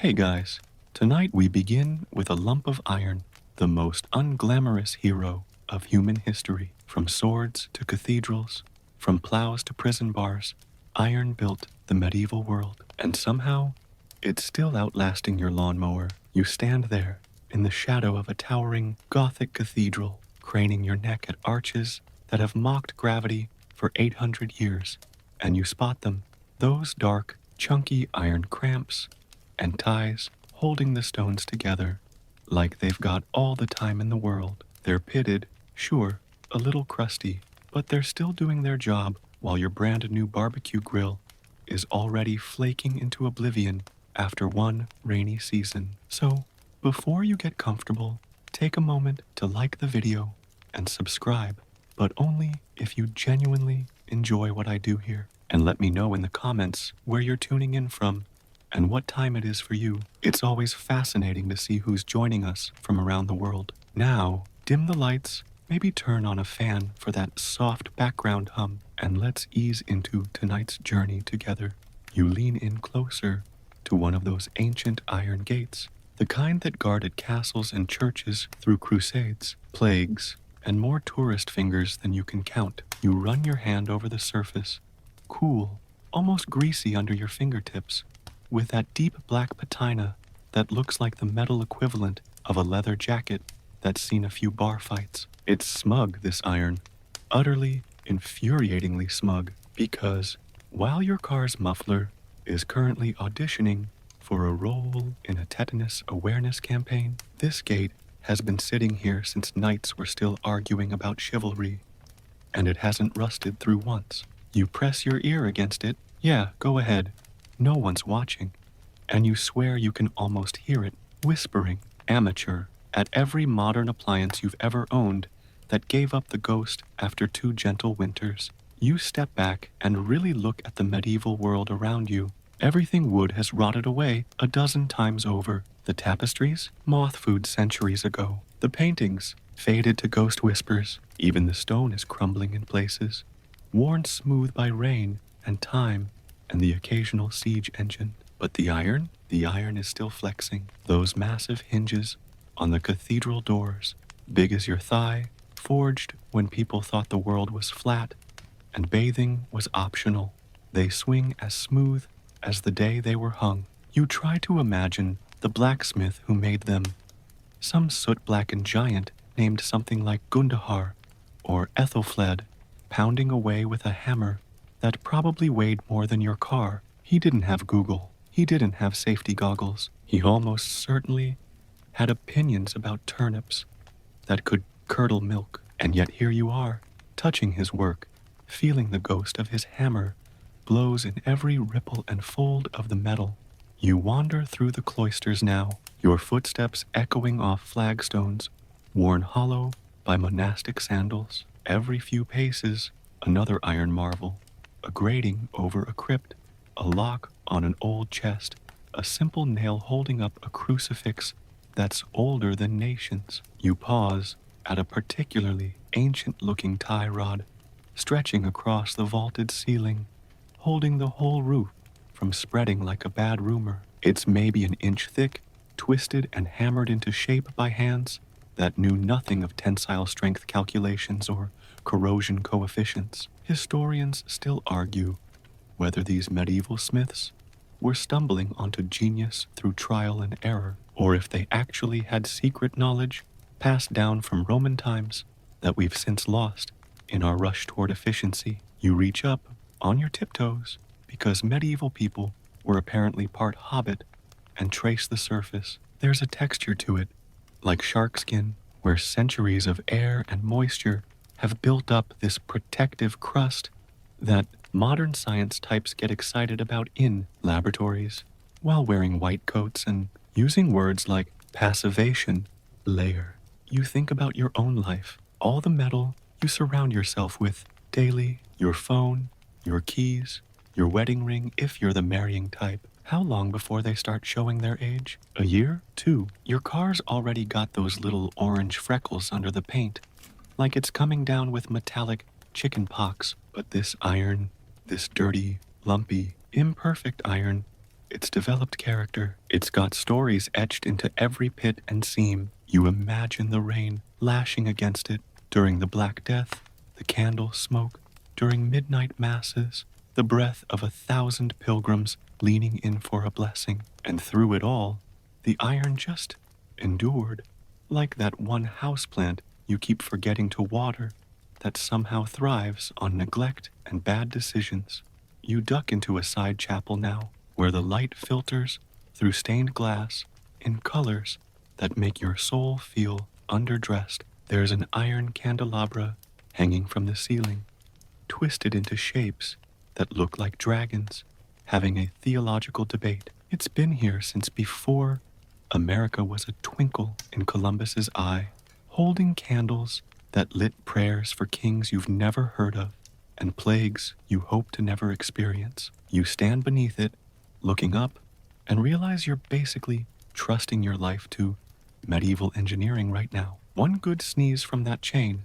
Hey guys, tonight we begin with a lump of iron, the most unglamorous hero of human history. From swords to cathedrals, from plows to prison bars, iron built the medieval world. And somehow, it's still outlasting your lawnmower. You stand there, in the shadow of a towering Gothic cathedral, craning your neck at arches that have mocked gravity for 800 years, and you spot them, those dark, chunky iron cramps and ties holding the stones together like they've got all the time in the world. They're pitted, sure, a little crusty, but they're still doing their job while your brand new barbecue grill is already flaking into oblivion after one rainy season. So, before you get comfortable, take a moment to like the video and subscribe, but only if you genuinely enjoy what I do here. And let me know in the comments where you're tuning in from and what time it is for you. It's always fascinating to see who's joining us from around the world. Now, dim the lights, maybe turn on a fan for that soft background hum, and let's ease into tonight's journey together. You lean in closer to one of those ancient iron gates, the kind that guarded castles and churches through crusades, plagues, and more tourist fingers than you can count. You run your hand over the surface, cool, almost greasy under your fingertips, with that deep black patina that looks like the metal equivalent of a leather jacket that's seen a few bar fights. It's smug, this iron, utterly, infuriatingly smug, because while your car's muffler is currently auditioning for a role in a tetanus awareness campaign, this gate has been sitting here since knights were still arguing about chivalry, and it hasn't rusted through once. You press your ear against it. Yeah, go ahead. No one's watching, and you swear you can almost hear it, whispering, amateur, at every modern appliance you've ever owned that gave up the ghost after 2 gentle winters. You step back and really look at the medieval world around you. Everything wood has rotted away a dozen times over. The tapestries, moth food centuries ago. The paintings, faded to ghost whispers. Even the stone is crumbling in places, worn smooth by rain and time and the occasional siege engine. But the iron is still flexing. Those massive hinges on the cathedral doors, big as your thigh, forged when people thought the world was flat and bathing was optional. They swing as smooth as the day they were hung. You try to imagine the blacksmith who made them, some soot-blackened giant named something like Gundahar or Ethelfled, pounding away with a hammer that probably weighed more than your car. He didn't have Google. He didn't have safety goggles. He almost certainly had opinions about turnips that could curdle milk. And yet here you are, touching his work, feeling the ghost of his hammer blows in every ripple and fold of the metal. You wander through the cloisters now, your footsteps echoing off flagstones, worn hollow by monastic sandals. Every few paces, another iron marvel. A grating over a crypt, a lock on an old chest, a simple nail holding up a crucifix that's older than nations. You pause at a particularly ancient-looking tie rod, stretching across the vaulted ceiling, holding the whole roof from spreading like a bad rumor. It's maybe an inch thick, twisted and hammered into shape by hands that knew nothing of tensile strength calculations or corrosion coefficients. Historians still argue whether these medieval smiths were stumbling onto genius through trial and error, or if they actually had secret knowledge passed down from Roman times that we've since lost in our rush toward efficiency. You reach up on your tiptoes because medieval people were apparently part hobbit and trace the surface. There's a texture to it, like shark skin, where centuries of air and moisture have built up this protective crust that modern science types get excited about in laboratories while wearing white coats and using words like passivation, layer. You think about your own life, all the metal you surround yourself with daily, your phone, your keys, your wedding ring if you're the marrying type. How long before they start showing their age? A year? 2? Your car's already got those little orange freckles under the paint, like it's coming down with metallic chicken pox. But this iron, this dirty, lumpy, imperfect iron, It's developed character. It's got stories etched into every pit and seam. You imagine the rain lashing against it during the Black Death, the candle smoke, during midnight masses, the breath of 1,000 pilgrims leaning in for a blessing. And through it all, the iron just endured, like that one houseplant you keep forgetting to water that somehow thrives on neglect and bad decisions. You duck into a side chapel now, where the light filters through stained glass in colors that make your soul feel underdressed. There's an iron candelabra hanging from the ceiling, twisted into shapes that look like dragons, having a theological debate. It's been here since before America was a twinkle in Columbus's eye, holding candles that lit prayers for kings you've never heard of and plagues you hope to never experience. You stand beneath it, looking up, and realize you're basically trusting your life to medieval engineering right now. One good sneeze from that chain,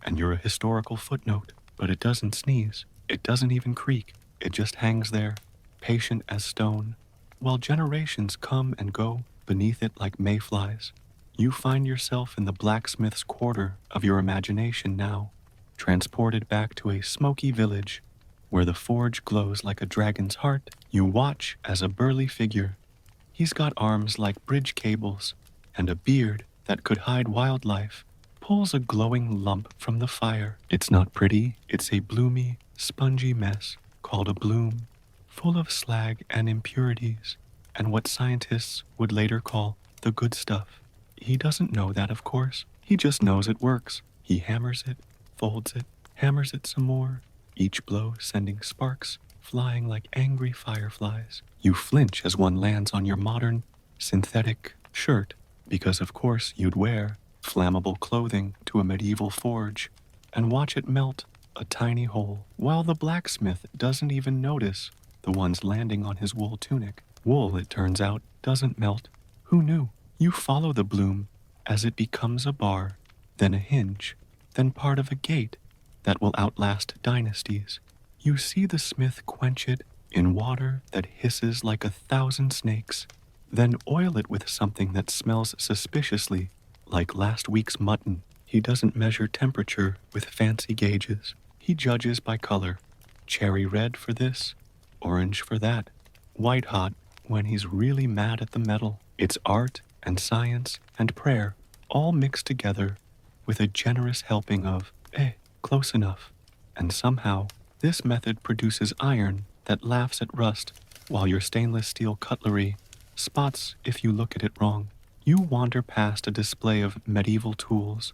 and you're a historical footnote. But it doesn't sneeze. It doesn't even creak. It just hangs there, patient as stone, while generations come and go beneath it like mayflies. You find yourself in the blacksmith's quarter of your imagination now, transported back to a smoky village where the forge glows like a dragon's heart. You watch as a burly figure. He's got arms like bridge cables and a beard that could hide wildlife, pulls a glowing lump from the fire. It's not pretty. It's a bloomy, spongy mess called a bloom, full of slag and impurities, and what scientists would later call the good stuff. He doesn't know that, of course. He just knows it works. He hammers it, folds it, hammers it some more, each blow sending sparks flying like angry fireflies. You flinch as one lands on your modern, synthetic shirt, because of course you'd wear flammable clothing to a medieval forge and watch it melt a tiny hole, while the blacksmith doesn't even notice the ones landing on his wool tunic. Wool, it turns out, doesn't melt. Who knew? You follow the bloom as it becomes a bar, then a hinge, then part of a gate that will outlast dynasties. You see the smith quench it in water that hisses like 1,000 snakes, then oil it with something that smells suspiciously like last week's mutton. He doesn't measure temperature with fancy gauges. He judges by color. Cherry red for this, orange for that, white hot when he's really mad at the metal. It's art and science and prayer, all mixed together with a generous helping of, close enough. And somehow, this method produces iron that laughs at rust, while your stainless steel cutlery spots if you look at it wrong. You wander past a display of medieval tools,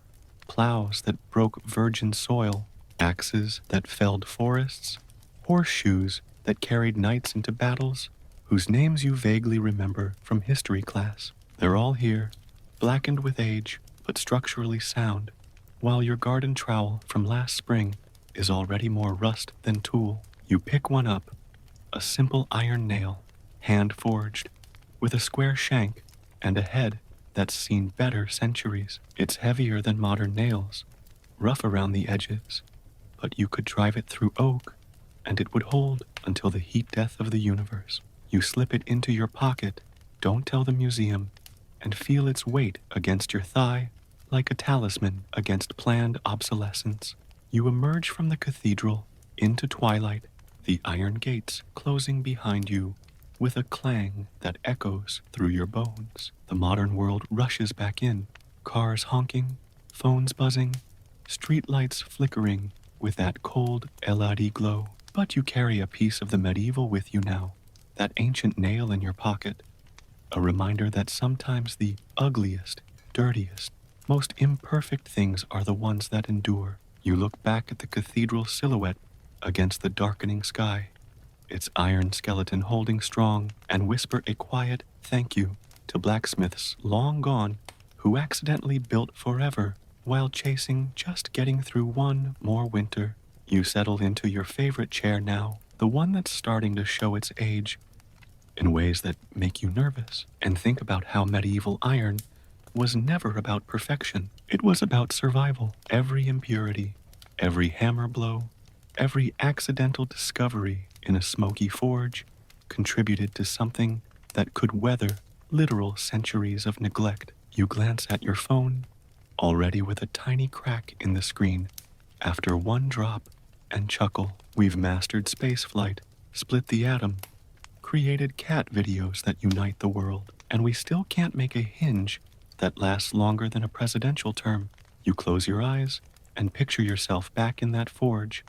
plows that broke virgin soil, axes that felled forests, horseshoes that carried knights into battles, whose names you vaguely remember from history class. They're all here, blackened with age, but structurally sound, while your garden trowel from last spring is already more rust than tool. You pick one up, a simple iron nail, hand-forged, with a square shank and a head that's seen better centuries. It's heavier than modern nails, rough around the edges, but you could drive it through oak, and it would hold until the heat death of the universe. You slip it into your pocket, don't tell the museum, and feel its weight against your thigh like a talisman against planned obsolescence. You emerge from the cathedral into twilight, the iron gates closing behind you with a clang that echoes through your bones. The modern world rushes back in, cars honking, phones buzzing, streetlights flickering with that cold LED glow. But you carry a piece of the medieval with you now, that ancient nail in your pocket, a reminder that sometimes the ugliest, dirtiest, most imperfect things are the ones that endure. You look back at the cathedral silhouette against the darkening sky, its iron skeleton holding strong, and whisper a quiet thank you to blacksmiths long gone who accidentally built forever while chasing just getting through one more winter. You settle into your favorite chair now, the one that's starting to show its age in ways that make you nervous, and think about how medieval iron was never about perfection. It was about survival. Every impurity, every hammer blow, every accidental discovery in a smoky forge contributed to something that could weather literal centuries of neglect. You glance at your phone, already with a tiny crack in the screen, after one drop, and chuckle. We've mastered spaceflight, split the atom, created cat videos that unite the world, and we still can't make a hinge that lasts longer than a presidential term. You close your eyes and picture yourself back in that forge,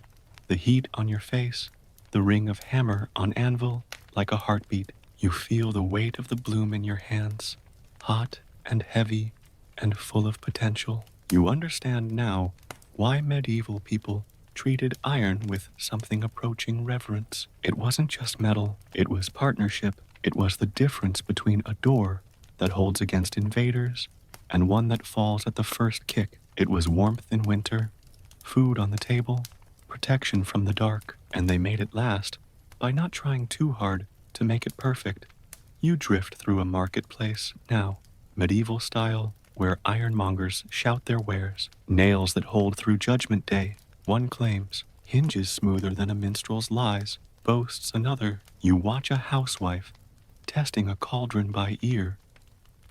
the heat on your face, the ring of hammer on anvil like a heartbeat. You feel the weight of the bloom in your hands, hot and heavy and full of potential. You understand now why medieval people treated iron with something approaching reverence. It wasn't just metal, it was partnership. It was the difference between a door that holds against invaders and one that falls at the first kick. It was warmth in winter, food on the table, protection from the dark, and they made it last by not trying too hard to make it perfect. You drift through a marketplace now, medieval style, where ironmongers shout their wares, nails that hold through Judgment Day, one claims, hinges smoother than a minstrel's lies, boasts another. You watch a housewife testing a cauldron by ear,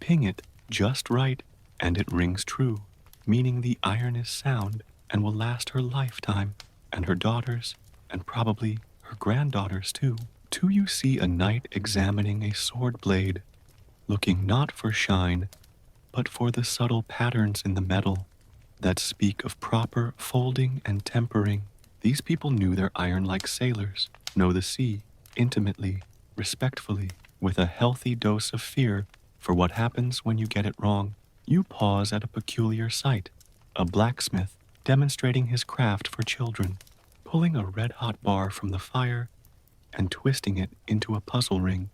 ping it just right, and it rings true, meaning the iron is sound and will last her lifetime, and her daughters, and probably her granddaughters too. Do you see a knight examining a sword blade, looking not for shine, but for the subtle patterns in the metal that speak of proper folding and tempering? These people knew their iron like sailors know the sea, intimately, respectfully, with a healthy dose of fear for what happens when you get it wrong. You pause at a peculiar sight, a blacksmith demonstrating his craft for children, pulling a red-hot bar from the fire and twisting it into a puzzle ring,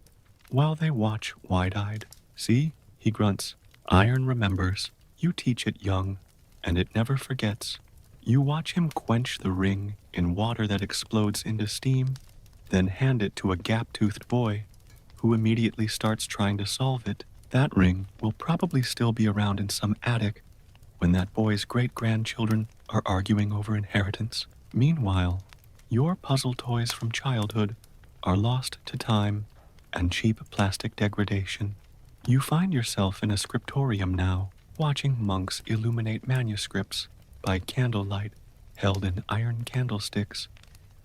while they watch wide-eyed. See, he grunts, iron remembers. You teach it young, and it never forgets. You watch him quench the ring in water that explodes into steam, then hand it to a gap-toothed boy, who immediately starts trying to solve it. That ring will probably still be around in some attic when that boy's great-grandchildren are arguing over inheritance. Meanwhile, your puzzle toys from childhood are lost to time and cheap plastic degradation. You find yourself in a scriptorium now, watching monks illuminate manuscripts by candlelight held in iron candlesticks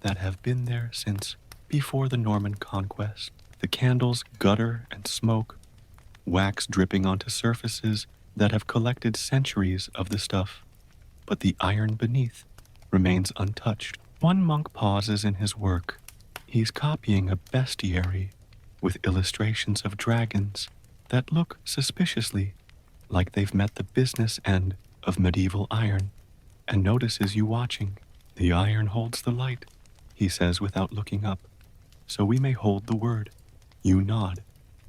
that have been there since before the Norman conquest. The candles gutter and smoke, wax dripping onto surfaces that have collected centuries of the stuff, but the iron beneath remains untouched. One monk pauses in his work. He's copying a bestiary with illustrations of dragons that look suspiciously like they've met the business end of medieval iron, and notices you watching. The iron holds the light, he says without looking up, so we may hold the word. You nod,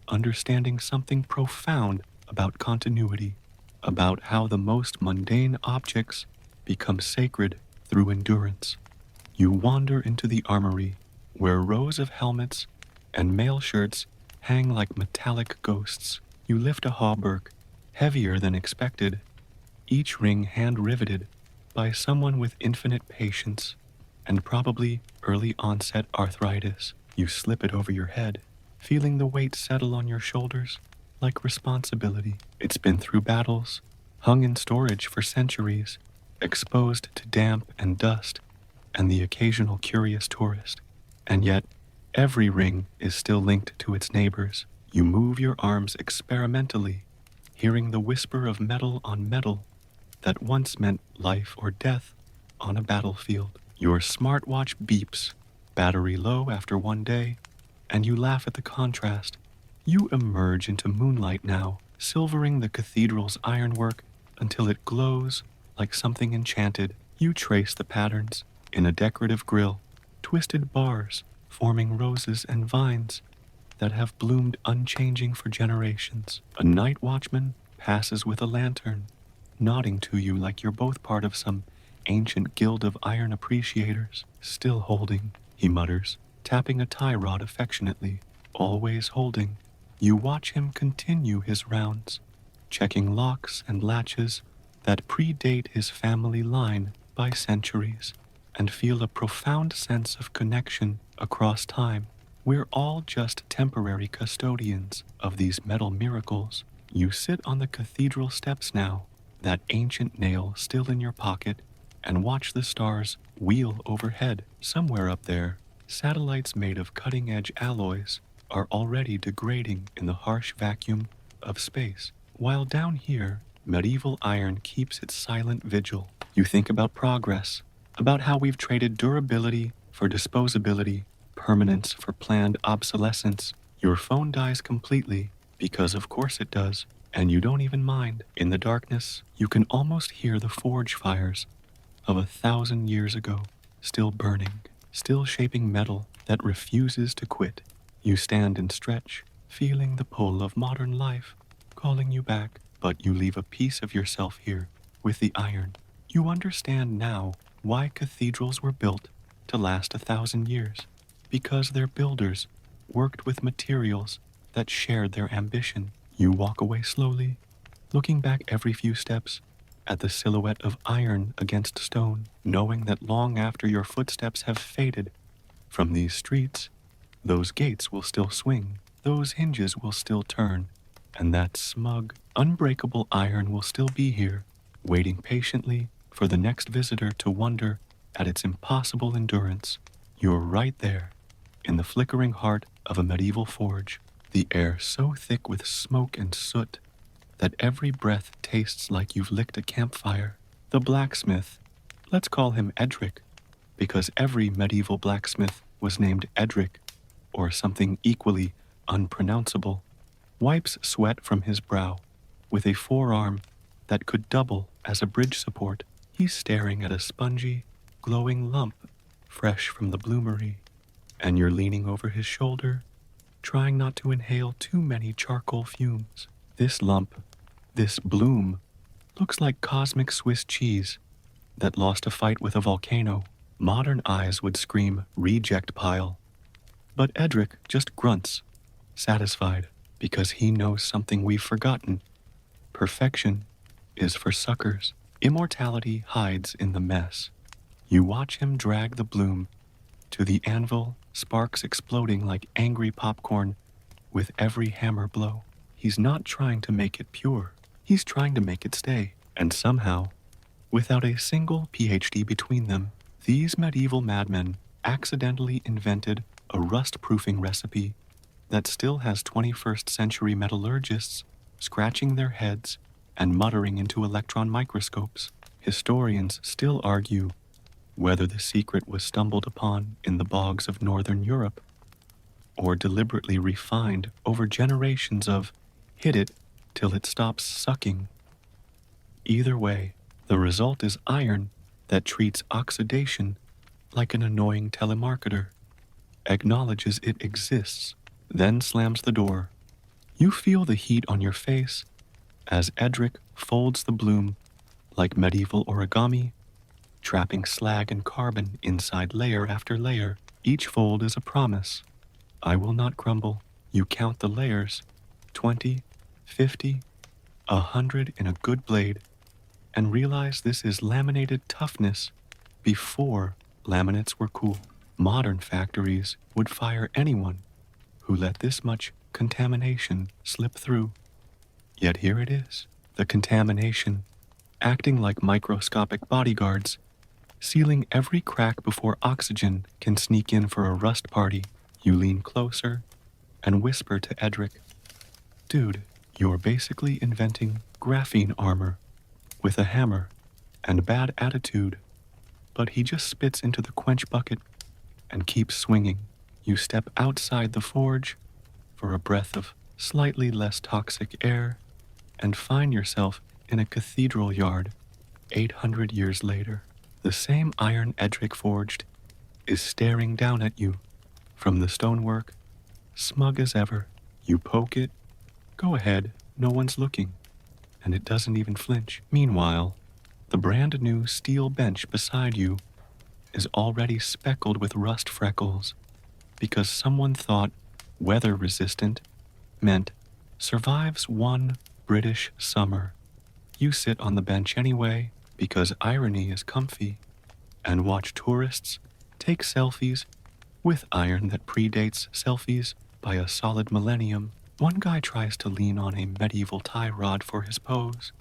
understanding something profound about continuity, about how the most mundane objects become sacred through endurance. You wander into the armory, where rows of helmets and mail shirts hang like metallic ghosts. You lift a hauberk, heavier than expected, each ring hand-riveted by someone with infinite patience and probably early-onset arthritis. You slip it over your head, feeling the weight settle on your shoulders like responsibility. It's been through battles, hung in storage for centuries, exposed to damp and dust and the occasional curious tourist. And yet, every ring is still linked to its neighbors. You move your arms experimentally, hearing the whisper of metal on metal that once meant life or death on a battlefield. Your smartwatch beeps, battery low after one day, and you laugh at the contrast. You emerge into moonlight now, silvering the cathedral's ironwork until it glows like something enchanted. You trace the patterns in a decorative grill, twisted bars forming roses and vines that have bloomed unchanging for generations. A night watchman passes with a lantern, nodding to you like you're both part of some ancient guild of iron appreciators. Still holding, he mutters, tapping a tie rod affectionately. Always holding. You watch him continue his rounds, checking locks and latches that predate his family line by centuries, and feel a profound sense of connection across time We're all just temporary custodians of these metal miracles. You sit on the cathedral steps now, that ancient nail still in your pocket, and watch the stars wheel overhead. Somewhere up there, satellites made of cutting-edge alloys are already degrading in the harsh vacuum of space, while down here, medieval iron keeps its silent vigil. You think about progress, about how we've traded durability for disposability, permanence for planned obsolescence. Your phone dies completely, because of course it does, and you don't even mind. In the darkness, you can almost hear the forge fires of 1,000 years ago, still burning, still shaping metal that refuses to quit. You stand and stretch, feeling the pull of modern life, calling you back, but you leave a piece of yourself here with the iron. You understand now why cathedrals were built to last 1,000 years, because their builders worked with materials that shared their ambition. You walk away slowly, looking back every few steps at the silhouette of iron against stone, knowing that long after your footsteps have faded from these streets, those gates will still swing, those hinges will still turn, and that smug, unbreakable iron will still be here, waiting patiently for the next visitor to wonder at its impossible endurance. You're right there, in the flickering heart of a medieval forge, the air so thick with smoke and soot that every breath tastes like you've licked a campfire. The blacksmith, let's call him Edric, because every medieval blacksmith was named Edric, or something equally unpronounceable, wipes sweat from his brow with a forearm that could double as a bridge support. He's staring at a spongy, glowing lump fresh from the bloomery, and you're leaning over his shoulder, trying not to inhale too many charcoal fumes. This lump, this bloom, looks like cosmic Swiss cheese that lost a fight with a volcano. Modern eyes would scream reject pile, but Edric just grunts, satisfied, because he knows something we've forgotten. Perfection is for suckers. Immortality hides in the mess. You watch him drag the bloom to the anvil, sparks exploding like angry popcorn with every hammer blow. He's not trying to make it pure. He's trying to make it stay. And somehow, without a single PhD between them, these medieval madmen accidentally invented a rust-proofing recipe that still has 21st century metallurgists scratching their heads and muttering into electron microscopes. Historians still argue whether the secret was stumbled upon in the bogs of northern Europe or deliberately refined over generations of hit it till it stops sucking. Either way, the result is iron that treats oxidation like an annoying telemarketer, acknowledges it exists, then slams the door. You feel the heat on your face as Edric folds the bloom like medieval origami, trapping slag and carbon inside layer after layer. Each fold is a promise. I will not crumble. You count the layers, 20, 50, 100 in a good blade, and realize this is laminated toughness before laminates were cool. Modern factories would fire anyone who let this much contamination slip through. Yet here it is, the contamination, acting like microscopic bodyguards, sealing every crack before oxygen can sneak in for a rust party. You lean closer and whisper to Edric, "Dude, you're basically inventing graphene armor with a hammer and bad attitude." But he just spits into the quench bucket and keeps swinging. You step outside the forge for a breath of slightly less toxic air and find yourself in a cathedral yard 800 years later. The same iron Edric forged is staring down at you from the stonework, smug as ever. You poke it, go ahead, no one's looking, and it doesn't even flinch. Meanwhile, the brand new steel bench beside you is already speckled with rust freckles because someone thought weather resistant meant survives one British summer. You sit on the bench anyway because irony is comfy and watch tourists take selfies with iron that predates selfies by a solid millennium. One guy tries to lean on a medieval tie rod for his pose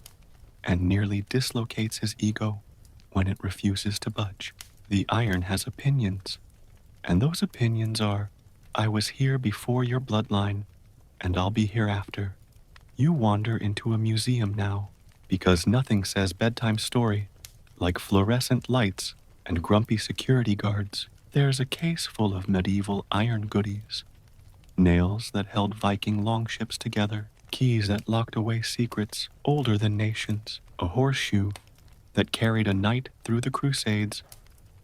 and nearly dislocates his ego when it refuses to budge. The iron has opinions, and those opinions are, I was here before your bloodline, and I'll be here after. You wander into a museum now, because nothing says bedtime story like fluorescent lights and grumpy security guards. There's a case full of medieval iron goodies, nails that held Viking longships together, keys that locked away secrets older than nations, a horseshoe that carried a knight through the Crusades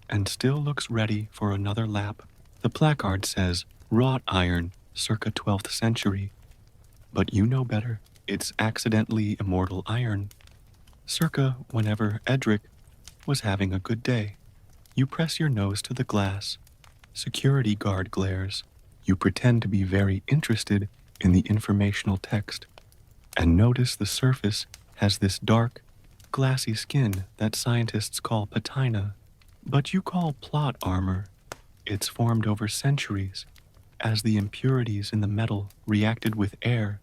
and still looks ready for another lap. The placard says, wrought iron, circa 12th century. But you know better. It's accidentally immortal iron, circa whenever Edric was having a good day. You press your nose to the glass. Security guard glares. You pretend to be very interested in the informational text and notice the surface has this dark, glassy skin that scientists call patina, but you call plot armor. It's formed over centuries as the impurities in the metal reacted with air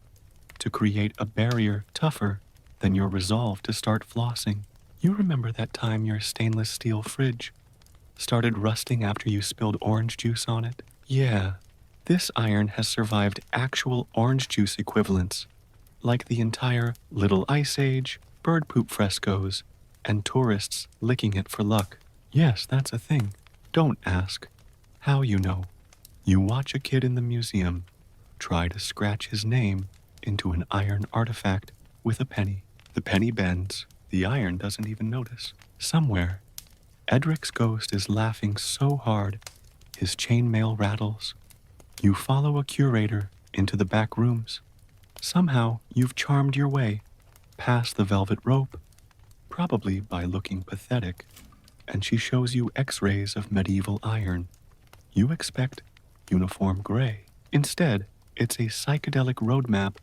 to create a barrier tougher than your resolve to start flossing. You remember that time your stainless steel fridge started rusting after you spilled orange juice on it? Yeah, this iron has survived actual orange juice equivalents, like the entire Little Ice Age, bird poop frescoes, and tourists licking it for luck. Yes, that's a thing. Don't ask. How you know? You watch a kid in the museum try to scratch his name into an iron artifact with a penny. The penny bends. The iron doesn't even notice. Somewhere, Edric's ghost is laughing so hard, his chainmail rattles. You follow a curator into the back rooms. Somehow, you've charmed your way past the velvet rope, probably by looking pathetic, and she shows you x-rays of medieval iron. You expect uniform gray. Instead, it's a psychedelic roadmap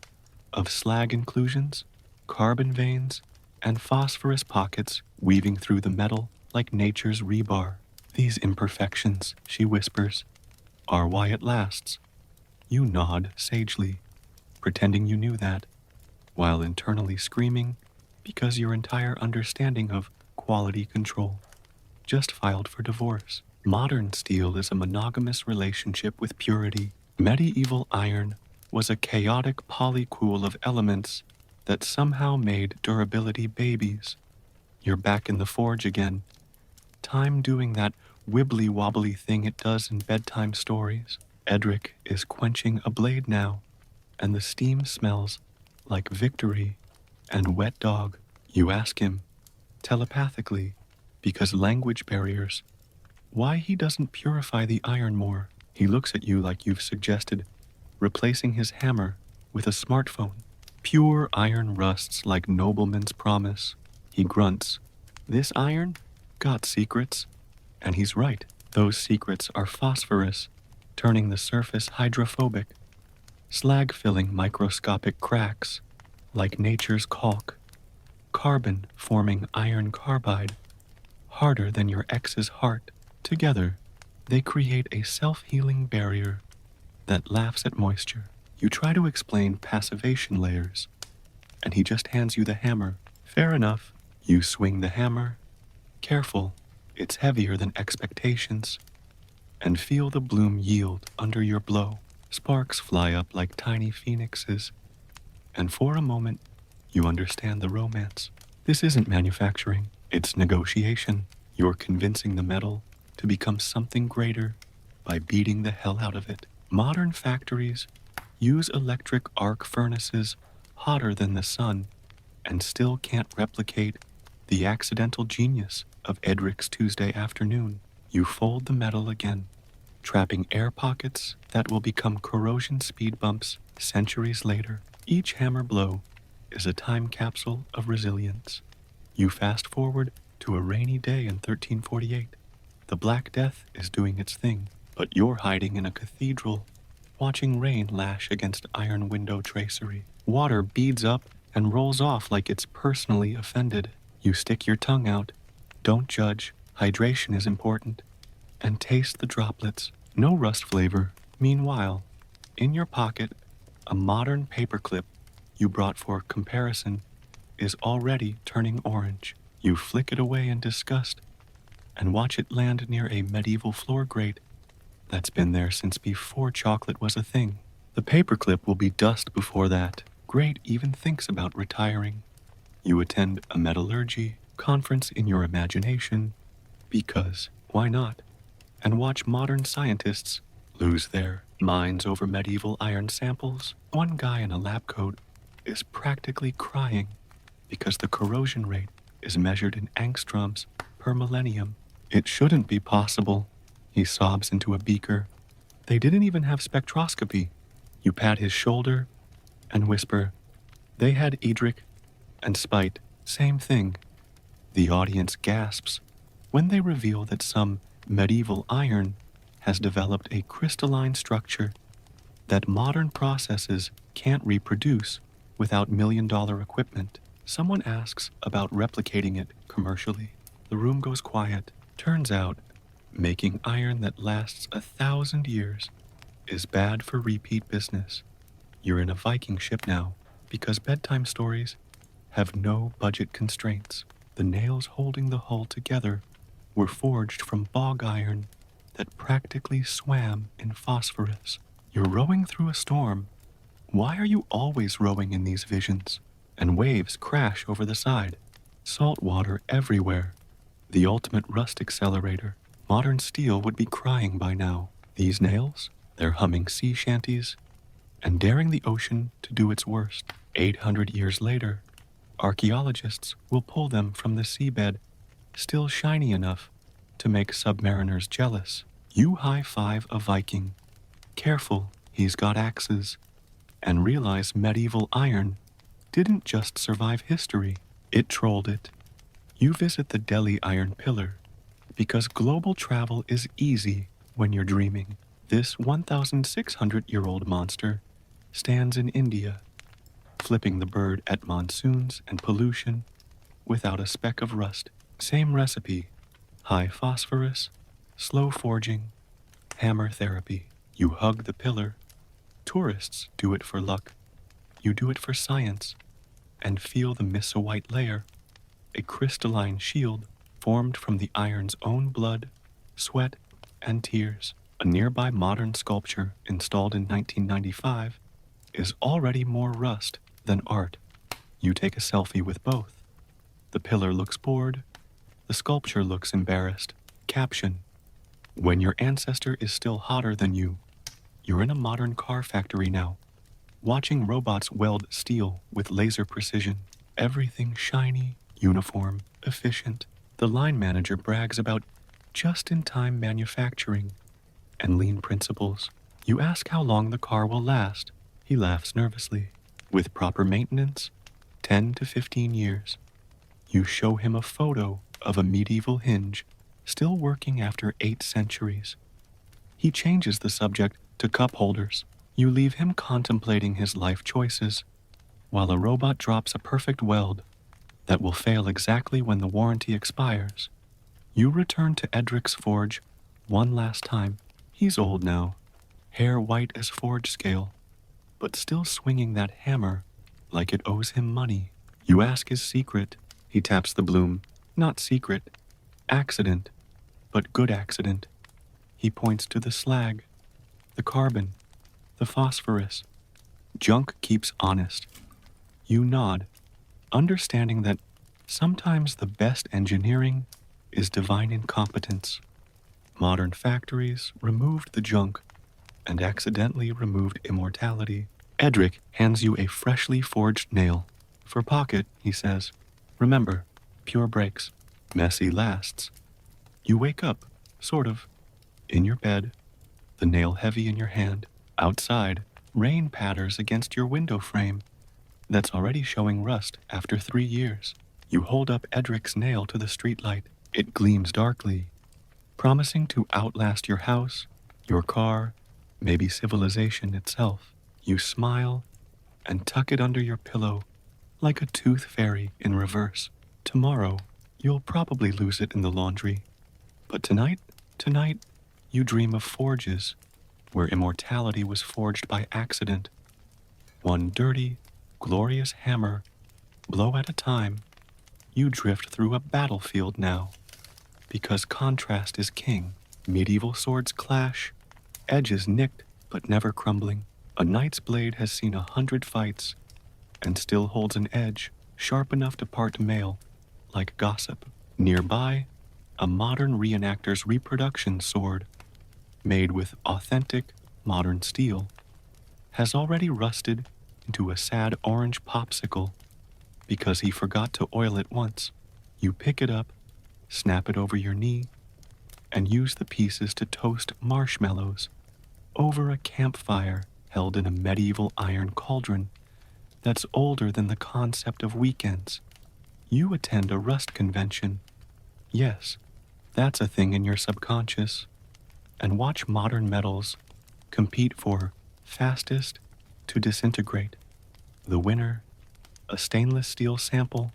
of slag inclusions, carbon veins, and phosphorus pockets weaving through the metal like nature's rebar. These imperfections, she whispers, are why it lasts. You nod sagely, pretending you knew that, while internally screaming because your entire understanding of quality control just filed for divorce. Modern steel is a monogamous relationship with purity. Medieval iron was a chaotic polycool of elements that somehow made durability babies. You're back in the forge again. Time doing that wibbly-wobbly thing it does in bedtime stories. Edric is quenching a blade now, and the steam smells like victory and wet dog. You ask him, telepathically, because language barriers, why he doesn't purify the iron more. He looks at you like you've suggested replacing his hammer with a smartphone. Pure iron rusts like nobleman's promise. He grunts, this iron got secrets. And he's right. Those secrets are phosphorus, turning the surface hydrophobic, slag filling microscopic cracks like nature's caulk, carbon forming iron carbide, harder than your ex's heart. Together, they create a self-healing barrier that laughs at moisture. You try to explain passivation layers, and he just hands you the hammer. Fair enough. You swing the hammer. Careful, it's heavier than expectations. And feel the bloom yield under your blow. Sparks fly up like tiny phoenixes. And for a moment, you understand the romance. This isn't manufacturing, it's negotiation. You're convincing the metal to become something greater by beating the hell out of it. Modern factories use electric arc furnaces hotter than the sun and still can't replicate the accidental genius of Edric's Tuesday afternoon. You fold the metal again, trapping air pockets that will become corrosion speed bumps centuries later. Each hammer blow is a time capsule of resilience. You fast forward to a rainy day in 1348. The Black Death is doing its thing, but you're hiding in a cathedral, watching rain lash against iron window tracery. Water beads up and rolls off like it's personally offended. You stick your tongue out. Don't judge. Hydration is important. And taste the droplets. No rust flavor. Meanwhile, in your pocket, a modern paperclip you brought for comparison is already turning orange. You flick it away in disgust and watch it land near a medieval floor grate that's been there since before chocolate was a thing. The paperclip will be dust before that grate even thinks about retiring. You attend a metallurgy conference in your imagination because why not? And watch modern scientists lose their minds over medieval iron samples. One guy in a lab coat is practically crying because the corrosion rate is measured in angstroms per millennium. It shouldn't be possible, he sobs into a beaker. They didn't even have spectroscopy. You pat his shoulder and whisper, they had Edric and Spite, same thing. The audience gasps when they reveal that some medieval iron has developed a crystalline structure that modern processes can't reproduce without million-dollar equipment. Someone asks about replicating it commercially. The room goes quiet. Turns out, making iron that lasts 1,000 years is bad for repeat business. You're in a Viking ship now because bedtime stories have no budget constraints. The nails holding the hull together were forged from bog iron that practically swam in phosphorus. You're rowing through a storm. Why are you always rowing in these visions? And waves crash over the side. Salt water everywhere. The ultimate rust accelerator. Modern steel would be crying by now. These nails, they're humming sea shanties and daring the ocean to do its worst. 800 years later, archaeologists will pull them from the seabed, still shiny enough to make submariners jealous. You high-five a Viking. Careful, he's got axes. And realize medieval iron didn't just survive history, it trolled it. You visit the Delhi Iron Pillar because global travel is easy when you're dreaming. This 1,600-year-old monster stands in India, flipping the bird at monsoons and pollution without a speck of rust. Same recipe, high phosphorus, slow forging, hammer therapy. You hug the pillar. Tourists do it for luck. You do it for science and feel the miso-white layer, a crystalline shield formed from the iron's own blood, sweat, and tears. A nearby modern sculpture installed in 1995 is already more rust than art. You take a selfie with both. The pillar looks bored. The sculpture looks embarrassed. Caption: when your ancestor is still hotter than you, you're in a modern car factory now, watching robots weld steel with laser precision. Everything shiny, uniform, efficient. The line manager brags about just-in-time manufacturing and lean principles. You ask how long the car will last. He laughs nervously. With proper maintenance, 10 to 15 years. You show him a photo of a medieval hinge, still working after 8 centuries. He changes the subject to cup holders. You leave him contemplating his life choices, while a robot drops a perfect weld that will fail exactly when the warranty expires. You return to Edric's forge one last time. He's old now, hair white as forge scale, but still swinging that hammer like it owes him money. You ask his secret. He taps the bloom. Not secret. Accident, but good accident. He points to the slag, the carbon, the phosphorus. Junk keeps honest. You nod, understanding that sometimes the best engineering is divine incompetence. Modern factories removed the junk and accidentally removed immortality. Edric hands you a freshly forged nail. For pocket, he says. Remember, pure breaks. Messy lasts. You wake up, sort of, in your bed, the nail heavy in your hand. Outside, rain patters against your window frame that's already showing rust after 3 years. You hold up Edric's nail to the streetlight. It gleams darkly, promising to outlast your house, your car, maybe civilization itself. You smile and tuck it under your pillow like a tooth fairy in reverse. Tomorrow, you'll probably lose it in the laundry. But tonight, You dream of forges where immortality was forged by accident, one dirty, glorious hammer, blow at a time. You drift through a battlefield now, because contrast is king. Medieval swords clash, edges nicked but never crumbling. A knight's blade has seen 100 fights and still holds an edge sharp enough to part mail, like gossip. Nearby, a modern reenactor's reproduction sword, made with authentic modern steel, has already rusted into a sad orange popsicle because he forgot to oil it once. You pick it up, snap it over your knee, and use the pieces to toast marshmallows over a campfire held in a medieval iron cauldron that's older than the concept of weekends. You attend a rust convention. Yes, that's a thing in your subconscious. And watch modern metals compete for fastest to disintegrate. The winner, a stainless steel sample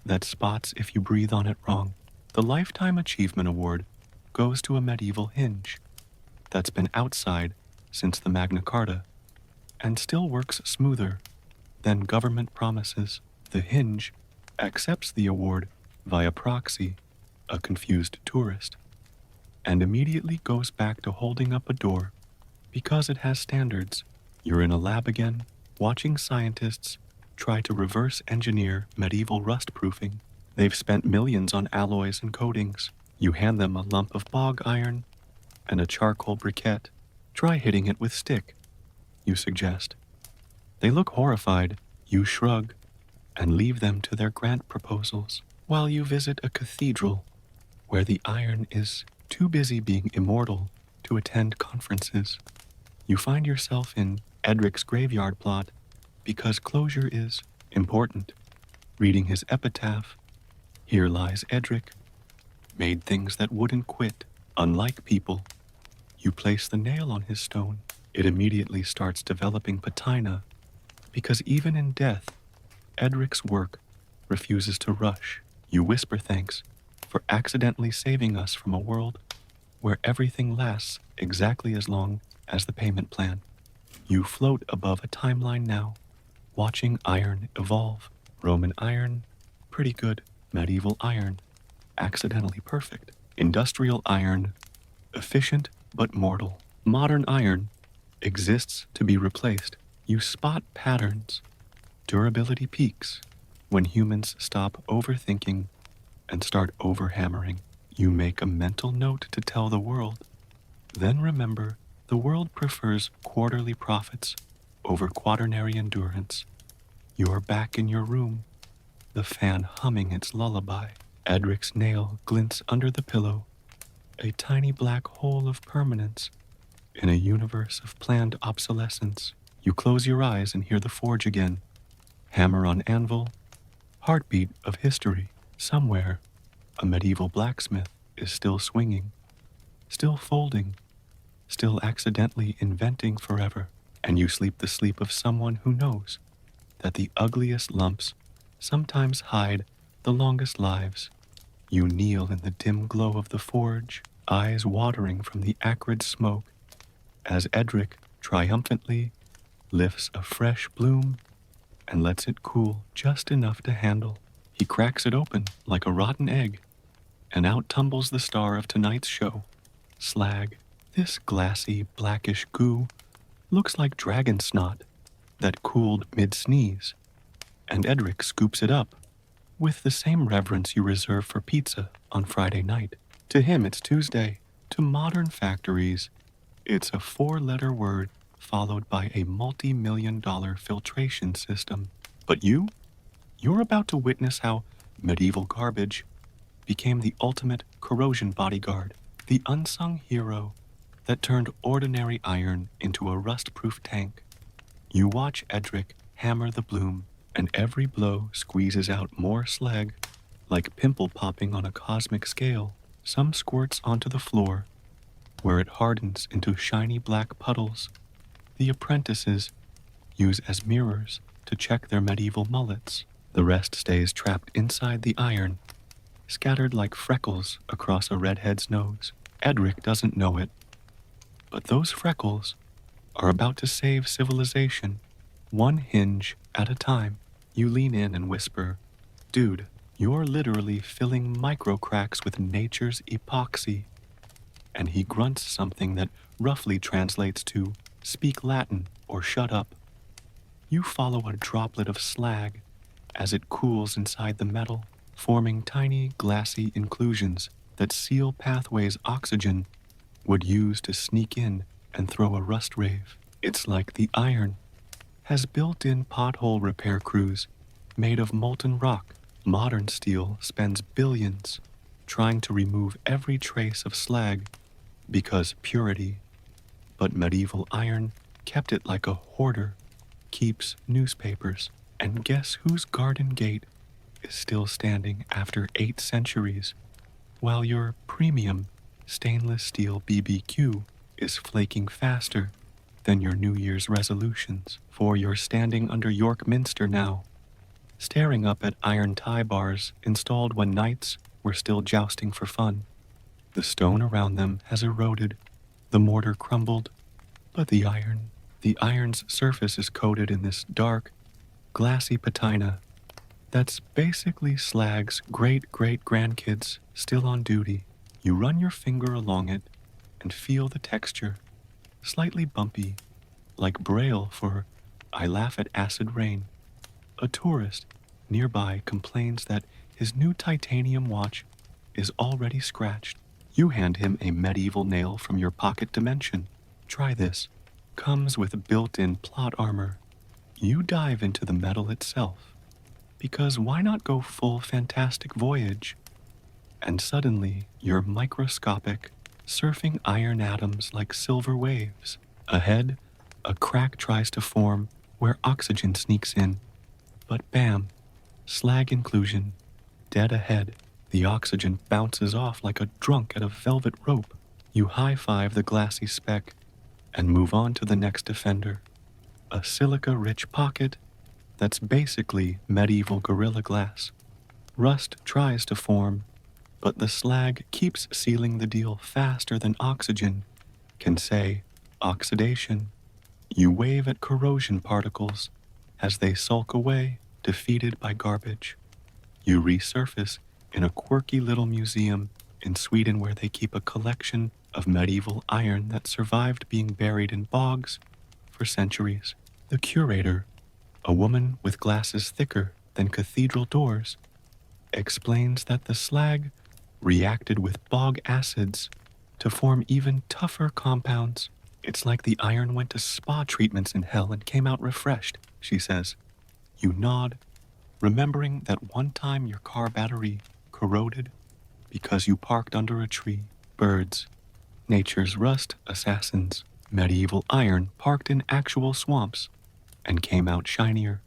that spots if you breathe on it wrong. The Lifetime Achievement Award goes to a medieval hinge that's been outside since the Magna Carta and still works smoother than government promises. The hinge accepts the award via proxy, a confused tourist, and immediately goes back to holding up a door because it has standards. You're in a lab again, watching scientists try to reverse engineer medieval rust proofing. They've spent millions on alloys and coatings. You hand them a lump of bog iron and a charcoal briquette. Try hitting it with stick, you suggest. They look horrified. You shrug and leave them to their grant proposals while you visit a cathedral where the iron is too busy being immortal to attend conferences. You find yourself in Edric's graveyard plot because closure is important. Reading his epitaph, here lies Edric, made things that wouldn't quit, unlike people. You place the nail on his stone. It immediately starts developing patina because even in death, Edric's work refuses to rush. You whisper thanks for accidentally saving us from a world where everything lasts exactly as long as the payment plan. You float above a timeline now, watching iron evolve. Roman iron, pretty good. Medieval iron, accidentally perfect. Industrial iron, efficient but mortal. Modern iron exists to be replaced. You spot patterns. Durability peaks when humans stop overthinking and start overhammering. You make a mental note to tell the world. Then remember, the world prefers quarterly profits over quaternary endurance. You're back in your room, the fan humming its lullaby. Edric's nail glints under the pillow, a tiny black hole of permanence in a universe of planned obsolescence. You close your eyes and hear the forge again. Hammer on anvil, heartbeat of history. Somewhere, a medieval blacksmith is still swinging, still folding, still accidentally inventing forever. And you sleep the sleep of someone who knows that the ugliest lumps sometimes hide the longest lives. You kneel in the dim glow of the forge, eyes watering from the acrid smoke, as Edric triumphantly lifts a fresh bloom and lets it cool just enough to handle. He cracks it open like a rotten egg, and out tumbles the star of tonight's show, slag. This glassy, blackish goo looks like dragon snot that cooled mid-sneeze, and Edric scoops it up with the same reverence you reserve for pizza on Friday night. To him, it's Tuesday. To modern factories, it's a 4-letter word followed by a multi-million-dollar filtration system. But you're about to witness how medieval garbage became the ultimate corrosion bodyguard, the unsung hero that turned ordinary iron into a rust-proof tank. You watch Edric hammer the bloom, and every blow squeezes out more slag, like pimple popping on a cosmic scale. Some squirts onto the floor, where it hardens into shiny black puddles. The apprentices use as mirrors to check their medieval mullets. The rest stays trapped inside the iron, scattered like freckles across a redhead's nose. Edric doesn't know it, But those freckles are about to save civilization, one hinge at a time. You lean in and whisper, "Dude, you're literally filling micro cracks with nature's epoxy." And he grunts something that roughly translates to "speak Latin" or "shut up." You follow a droplet of slag as it cools inside the metal, forming tiny glassy inclusions that seal pathways oxygen would use to sneak in and throw a rust rave. It's like the iron has built-in pothole repair crews made of molten rock. Modern steel spends billions trying to remove every trace of slag because purity, but medieval iron kept it like a hoarder keeps newspapers. And guess whose garden gate is still standing after 8 centuries, while your premium stainless steel BBQ is flaking faster than your New Year's resolutions. For you're standing under York Minster now, staring up at iron tie bars installed when knights were still jousting for fun. The stone around them has eroded, the mortar crumbled, but the iron's surface is coated in this dark, glassy patina that's basically slag's great-great-grandkids still on duty. You run your finger along it and feel the texture, slightly bumpy, like Braille for "I laugh at acid rain." A tourist nearby complains that his new titanium watch is already scratched. You hand him a medieval nail from your pocket dimension. Try this. Comes with built-in plot armor. You dive into the metal itself. Because why not go full Fantastic Voyage? And suddenly, you're microscopic, surfing iron atoms like silver waves. Ahead, a crack tries to form where oxygen sneaks in. But bam, slag inclusion, dead ahead. The oxygen bounces off like a drunk at a velvet rope. You high-five the glassy speck and move on to the next offender. A silica-rich pocket that's basically medieval Gorilla Glass. Rust tries to form, but the slag keeps sealing the deal faster than oxygen can say oxidation. You wave at corrosion particles as they sulk away, defeated by garbage. You resurface in a quirky little museum in Sweden where they keep a collection of medieval iron that survived being buried in bogs for centuries. The curator, a woman with glasses thicker than cathedral doors, explains that the slag reacted with bog acids to form even tougher compounds. "It's like the iron went to spa treatments in hell and came out refreshed," she says. You nod, remembering that one time your car battery corroded because you parked under a tree. Birds, nature's rust assassins, medieval iron parked in actual swamps and came out shinier.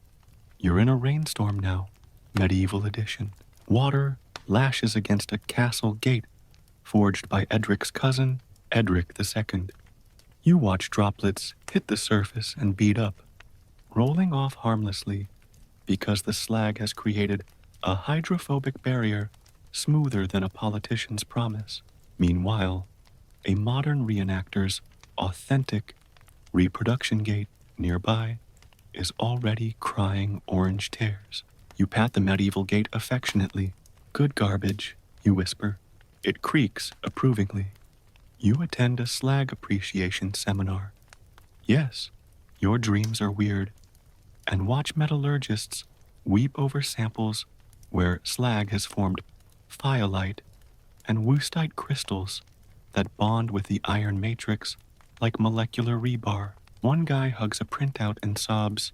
You're in a rainstorm now, medieval edition. Water lashes against a castle gate forged by Edric's cousin, Edric II. You watch droplets hit the surface and bead up, rolling off harmlessly because the slag has created a hydrophobic barrier smoother than a politician's promise. Meanwhile, a modern reenactor's authentic reproduction gate nearby is already crying orange tears. You pat the medieval gate affectionately. "Good garbage," you whisper. It creaks approvingly. You attend a slag appreciation seminar. Yes, your dreams are weird, and watch metallurgists weep over samples where slag has formed phyolite and woostite crystals that bond with the iron matrix like molecular rebar. One guy hugs a printout and sobs,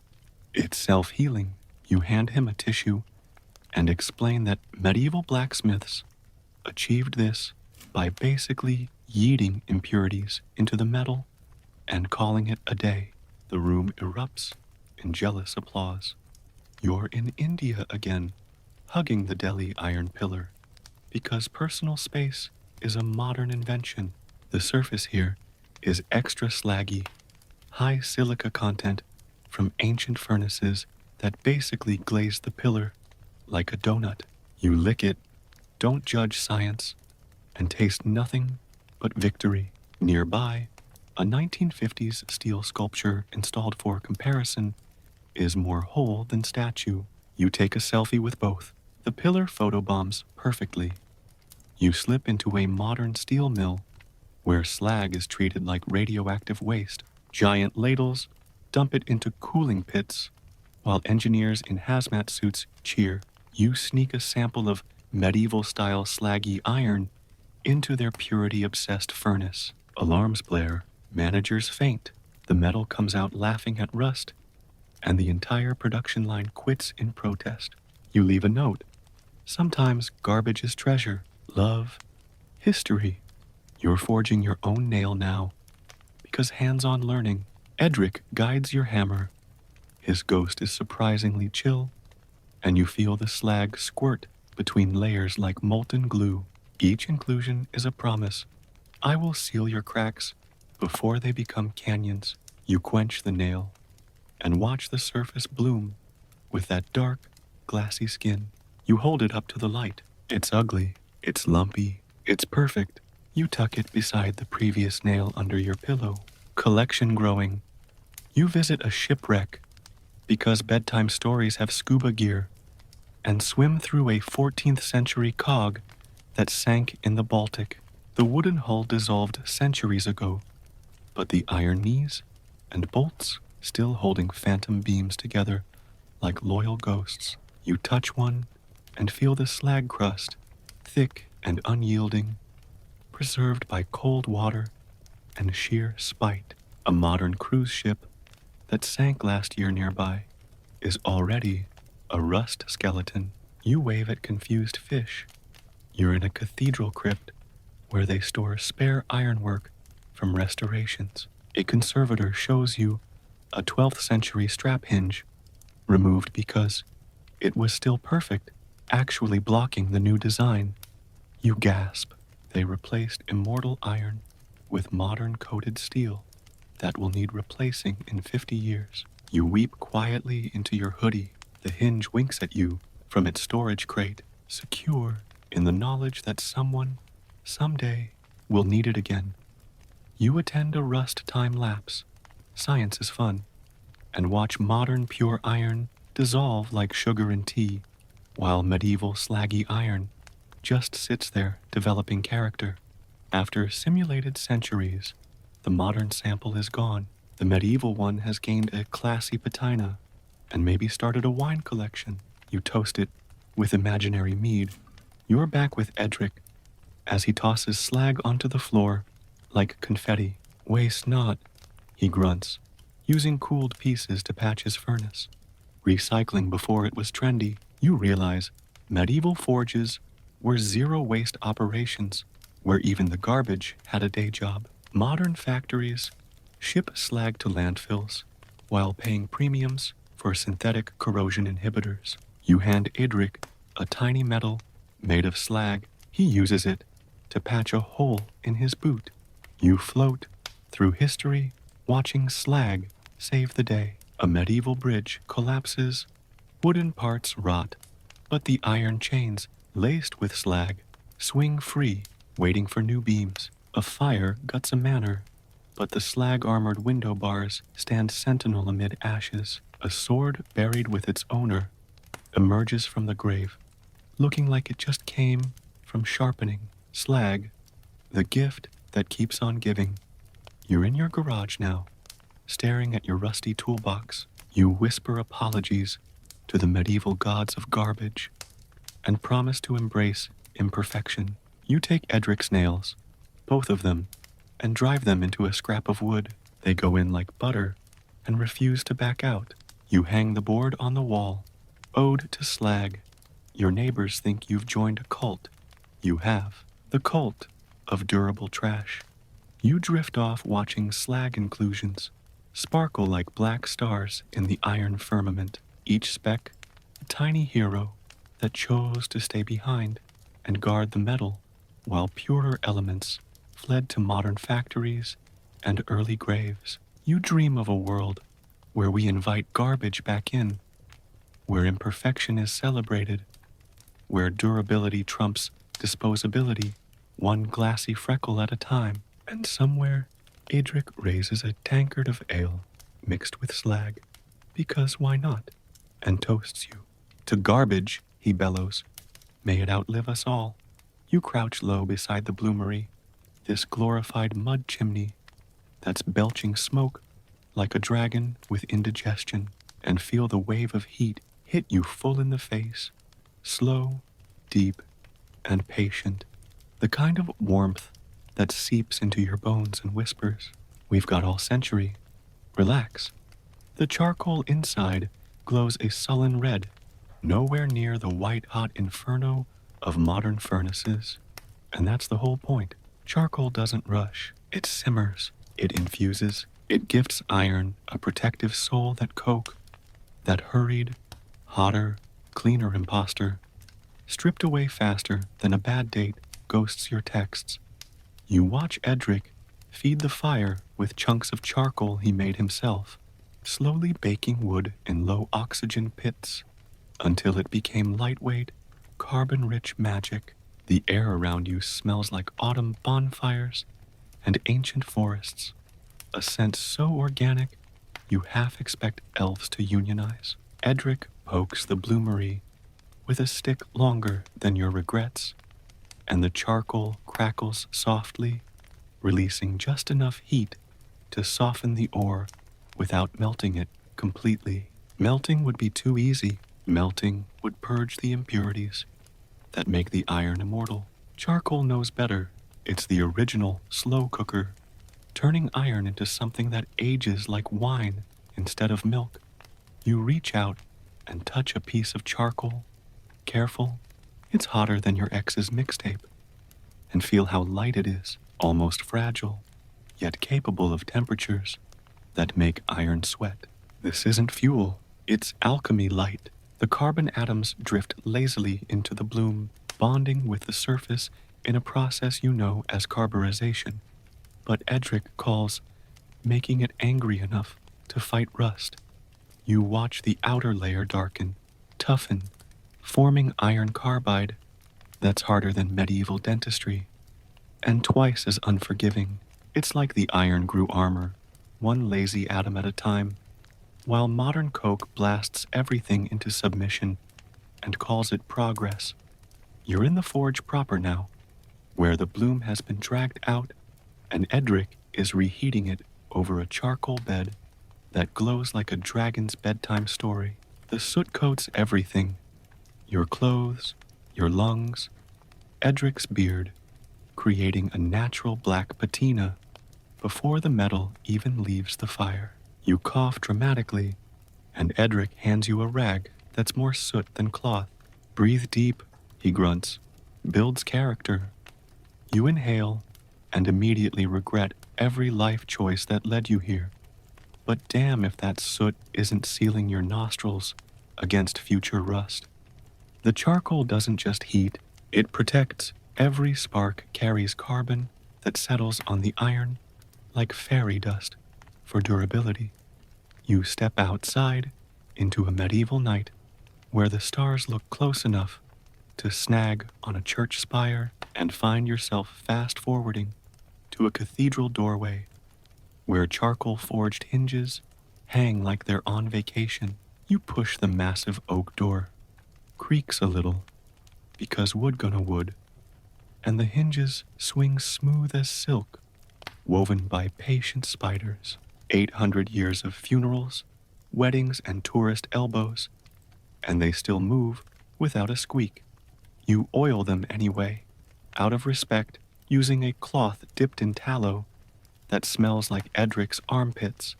"It's self-healing." You hand him a tissue and explain that medieval blacksmiths achieved this by basically yeeting impurities into the metal and calling it a day. The room erupts in jealous applause. You're in India again, hugging the Delhi iron pillar, because personal space is a modern invention. The surface here is extra slaggy, high silica content from ancient furnaces that basically glaze the pillar like a donut. You lick it, don't judge science, and taste nothing but victory. Nearby, A 1950s steel sculpture installed for comparison is more whole than statue. You take a selfie with both. The pillar photobombs perfectly. You slip into a modern steel mill where slag is treated like radioactive waste. Giant ladles dump it into cooling pits while engineers in hazmat suits cheer. You sneak a sample of medieval-style slaggy iron into their purity-obsessed furnace. Alarms blare, managers faint, the metal comes out laughing at rust, and the entire production line quits in protest. You leave a note. Sometimes garbage is treasure, love, history. You're forging your own nail now, because hands-on learning. Edric guides your hammer. His ghost is surprisingly chill, and you feel the slag squirt between layers like molten glue. Each inclusion is a promise. I will seal your cracks before they become canyons. You quench the nail and watch the surface bloom with that dark, glassy skin. You hold it up to the light. It's ugly, it's lumpy, it's perfect. You tuck it beside the previous nail under your pillow. Collection growing. You visit a shipwreck because bedtime stories have scuba gear and swim through a 14th century cog that sank in the Baltic. The wooden hull dissolved centuries ago, but the iron knees and bolts still holding phantom beams together like loyal ghosts. You touch one and feel the slag crust, thick and unyielding, preserved by cold water and sheer spite. A modern cruise ship that sank last year nearby is already a rust skeleton. You wave at confused fish. You're in a cathedral crypt where they store spare ironwork from restorations. A conservator shows you a 12th century strap hinge, removed because it was still perfect, actually blocking the new design. You gasp. They replaced immortal iron with modern coated steel that will need replacing in 50 years. You weep quietly into your hoodie. The hinge winks at you from its storage crate, secure in the knowledge that someone, someday, will need it again. You attend a rust time lapse. Science is fun. And watch modern pure iron dissolve like sugar in tea, while medieval slaggy iron just sits there developing character. After simulated centuries, the modern sample is gone. The medieval one has gained a classy patina and maybe started a wine collection. You toast it with imaginary mead. You're back with Edric as he tosses slag onto the floor like confetti. Waste not, he grunts, using cooled pieces to patch his furnace. Recycling before it was trendy. You realize medieval forges were zero-waste operations where even the garbage had a day job. Modern factories ship slag to landfills while paying premiums for synthetic corrosion inhibitors. You hand Edric a tiny metal made of slag. He uses it to patch a hole in his boot. You float through history, watching slag save the day. A medieval bridge collapses, wooden parts rot, but the iron chains, laced with slag, swing free, waiting for new beams. A fire guts a manor, but the slag-armored window bars stand sentinel amid ashes. A sword buried with its owner emerges from the grave, looking like it just came from sharpening. Slag, the gift that keeps on giving. You're in your garage now, staring at your rusty toolbox. You whisper apologies to the medieval gods of garbage and promise to embrace imperfection. You take Edric's nails, both of them, and drive them into a scrap of wood. They go in like butter and refuse to back out. You hang the board on the wall. Ode to slag. Your neighbors think you've joined a cult. You have. The cult of durable trash. You drift off watching slag inclusions sparkle like black stars in the iron firmament. Each speck, a tiny hero that chose to stay behind and guard the metal, while purer elements fled to modern factories and early graves. You dream of a world where we invite garbage back in, where imperfection is celebrated, where durability trumps disposability, one glassy freckle at a time. And somewhere Adric raises a tankard of ale mixed with slag, because why not, and toasts you. To garbage, he bellows, may it outlive us all. You crouch low beside the bloomery, this glorified mud chimney that's belching smoke like a dragon with indigestion, and feel the wave of heat hit you full in the face, slow, deep, and patient, the kind of warmth that seeps into your bones and whispers, "We've got all century. Relax." The charcoal inside glows a sullen red, nowhere near the white-hot inferno of modern furnaces. And that's the whole point. Charcoal doesn't rush. It simmers. It infuses. It gifts iron a protective soul that coke, that hurried, hotter, cleaner imposter, stripped away faster than a bad date ghosts your texts. You watch Edric feed the fire with chunks of charcoal he made himself, slowly baking wood in low oxygen pits until it became lightweight, carbon-rich magic. The air around you smells like autumn bonfires and ancient forests, a scent so organic you half expect elves to unionize. Edric pokes the bloomery with a stick longer than your regrets, and the charcoal crackles softly, releasing just enough heat to soften the ore without melting it completely. Melting would be too easy. Melting would purge the impurities that make the iron immortal. Charcoal knows better. It's the original slow cooker, turning iron into something that ages like wine instead of milk. You reach out and touch a piece of charcoal, careful. It's hotter than your ex's mixtape, and feel how light it is, almost fragile, yet capable of temperatures that make iron sweat. This isn't fuel, it's alchemy light. The carbon atoms drift lazily into the bloom, bonding with the surface in a process you know as carburization, but Edric calls making it angry enough to fight rust. You watch the outer layer darken, toughen, forming iron carbide that's harder than medieval dentistry, and twice as unforgiving. It's like the iron grew armor, one lazy atom at a time, while modern coke blasts everything into submission and calls it progress. You're in the forge proper now, where the bloom has been dragged out, and Edric is reheating it over a charcoal bed that glows like a dragon's bedtime story. The soot coats everything, your clothes, your lungs, Edric's beard, creating a natural black patina before the metal even leaves the fire. You cough dramatically, and Edric hands you a rag that's more soot than cloth. "Breathe deep," he grunts. Builds character. You inhale and immediately regret every life choice that led you here. But damn if that soot isn't sealing your nostrils against future rust. The charcoal doesn't just heat, it protects. Every spark carries carbon that settles on the iron like fairy dust for durability. You step outside into a medieval night where the stars look close enough to snag on a church spire and find yourself fast-forwarding to a cathedral doorway where charcoal-forged hinges hang like they're on vacation. You push the massive oak door, creaks a little, because wood gonna wood, and the hinges swing smooth as silk, woven by patient spiders. 800 years of funerals, weddings, and tourist elbows, and they still move without a squeak. You oil them anyway, out of respect, using a cloth dipped in tallow that smells like Edric's armpits.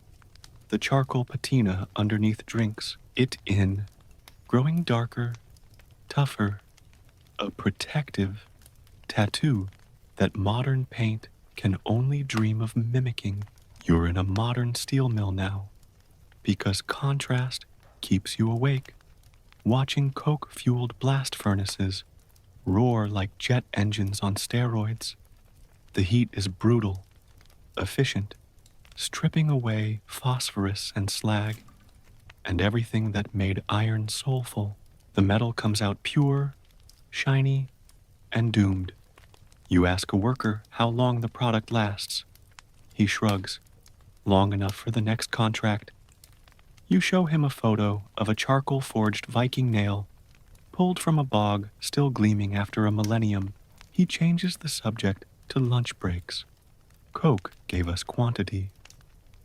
The charcoal patina underneath drinks it in, growing darker, tougher, a protective tattoo that modern paint can only dream of mimicking. You're in a modern steel mill now, because contrast keeps you awake, watching coke-fueled blast furnaces roar like jet engines on steroids. The heat is brutal, efficient, stripping away phosphorus and slag, and everything that made iron soulful. The metal comes out pure, shiny, and doomed. You ask a worker how long the product lasts, He shrugs, long enough for the next contract. You show him a photo of a charcoal-forged Viking nail, pulled from a bog still gleaming after a millennium. He changes the subject to lunch breaks. Coke gave us quantity.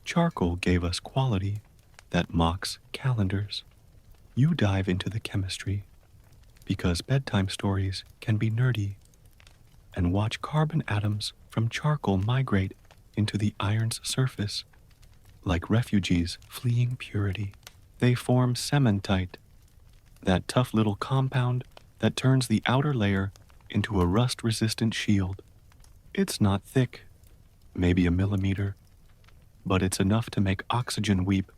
Charcoal gave us quality that mocks calendars. You dive into the chemistry, because bedtime stories can be nerdy, and watch carbon atoms from charcoal migrate into the iron's surface. Like refugees fleeing purity, they form cementite, that tough little compound that turns the outer layer into a rust-resistant shield. It's not thick, maybe a millimeter, but it's enough to make oxygen weep.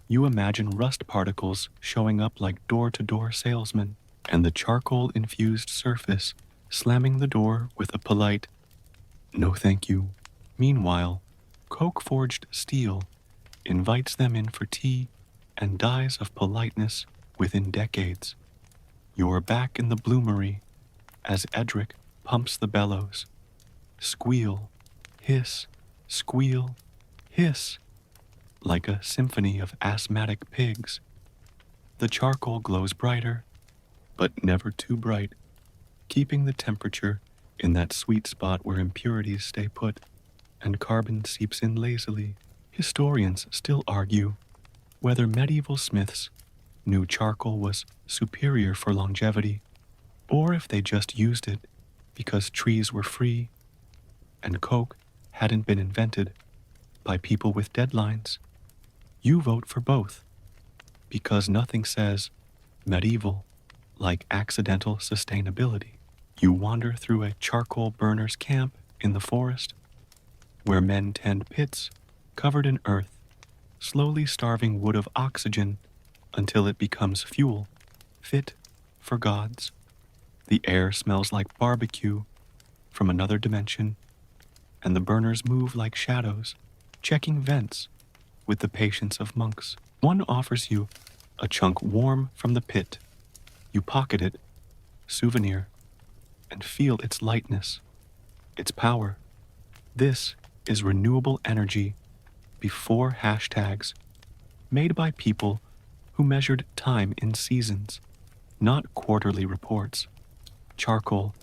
You imagine rust particles showing up like door-to-door salesmen, and the charcoal-infused surface slamming the door with a polite, "No thank you." Meanwhile, coke-forged steel invites them in for tea and dies of politeness within decades. You're back in the bloomery as Edric pumps the bellows. Squeal, hiss, squeal, hiss, like a symphony of asthmatic pigs. The charcoal glows brighter, but never too bright, keeping the temperature in that sweet spot where impurities stay put and carbon seeps in lazily. Historians still argue whether medieval smiths knew charcoal was superior for longevity, or if they just used it because trees were free and coke hadn't been invented by people with deadlines. You vote for both, because nothing says medieval like accidental sustainability. You wander through a charcoal burner's camp in the forest, where men tend pits covered in earth, slowly starving wood of oxygen until it becomes fuel, fit for gods. The air smells like barbecue from another dimension, and the burners move like shadows, checking vents with the patience of monks. One offers you a chunk warm from the pit. You pocket it, souvenir, and feel its lightness, its power. This is renewable energy before hashtags, made by people who measured time in seasons, not quarterly reports. Charcoal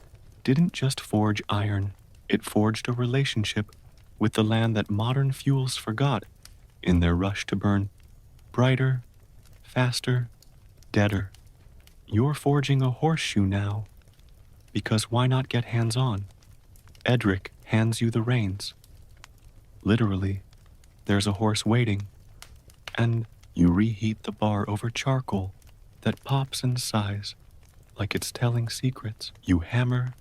didn't just forge iron, it forged a relationship with the land that modern fuels forgot in their rush to burn brighter, faster, deader. You're forging a horseshoe now, because why not get hands-on? Edric hands you the reins. Literally, there's a horse waiting, and you reheat the bar over charcoal that pops and sighs like it's telling secrets. You hammer,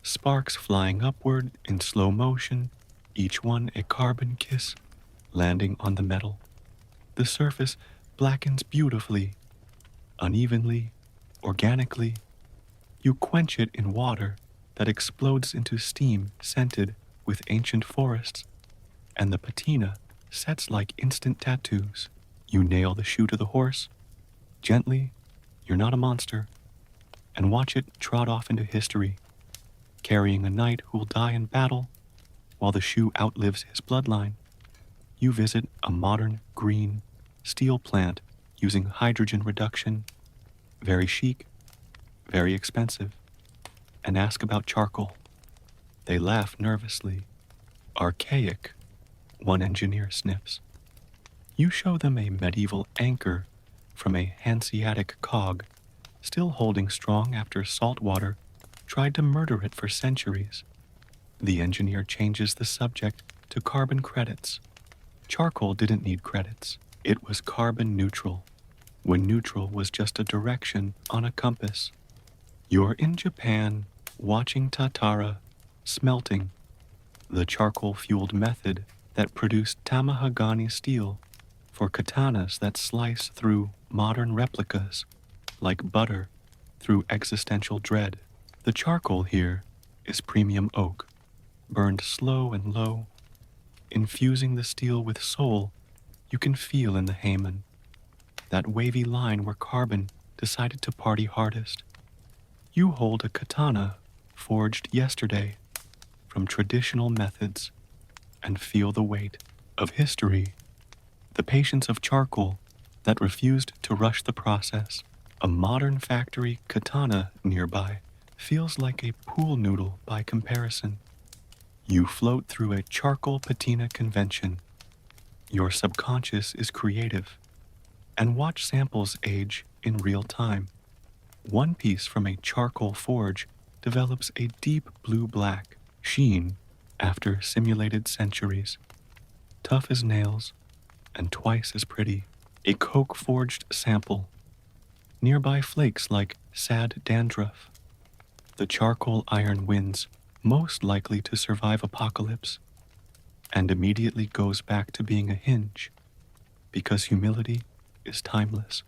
sparks flying upward in slow motion, each one a carbon kiss, landing on the metal. The surface blackens beautifully, unevenly, organically. You quench it in water that explodes into steam scented with ancient forests, and the patina sets like instant tattoos. You nail the shoe to the horse, gently, you're not a monster, and watch it trot off into history, carrying a knight who'll die in battle while the shoe outlives his bloodline. You visit a modern, green, steel plant using hydrogen reduction, very chic, very expensive, and ask about charcoal. They laugh nervously. Archaic, one engineer sniffs. You show them a medieval anchor from a Hanseatic cog, still holding strong after salt water tried to murder it for centuries. The engineer changes the subject to carbon credits. Charcoal didn't need credits. It was carbon neutral, when neutral was just a direction on a compass. You're in Japan, watching Tatara smelting, the charcoal-fueled method that produced tamahagani steel for katanas that slice through modern replicas like butter through existential dread. The charcoal here is premium oak, burned slow and low, infusing the steel with soul you can feel in the Haman, that wavy line where carbon decided to party hardest. You hold a katana forged yesterday from traditional methods, and feel the weight of history, the patience of charcoal that refused to rush the process. A modern factory katana nearby feels like a pool noodle by comparison. You float through a charcoal patina convention. Your subconscious is creative, and watch samples age in real time. One piece from a charcoal forge develops a deep blue-black sheen after simulated centuries, tough as nails and twice as pretty. A coke-forged sample, nearby flakes like sad dandruff. The charcoal iron wins, most likely to survive apocalypse, and immediately goes back to being a hinge, because humility is timeless.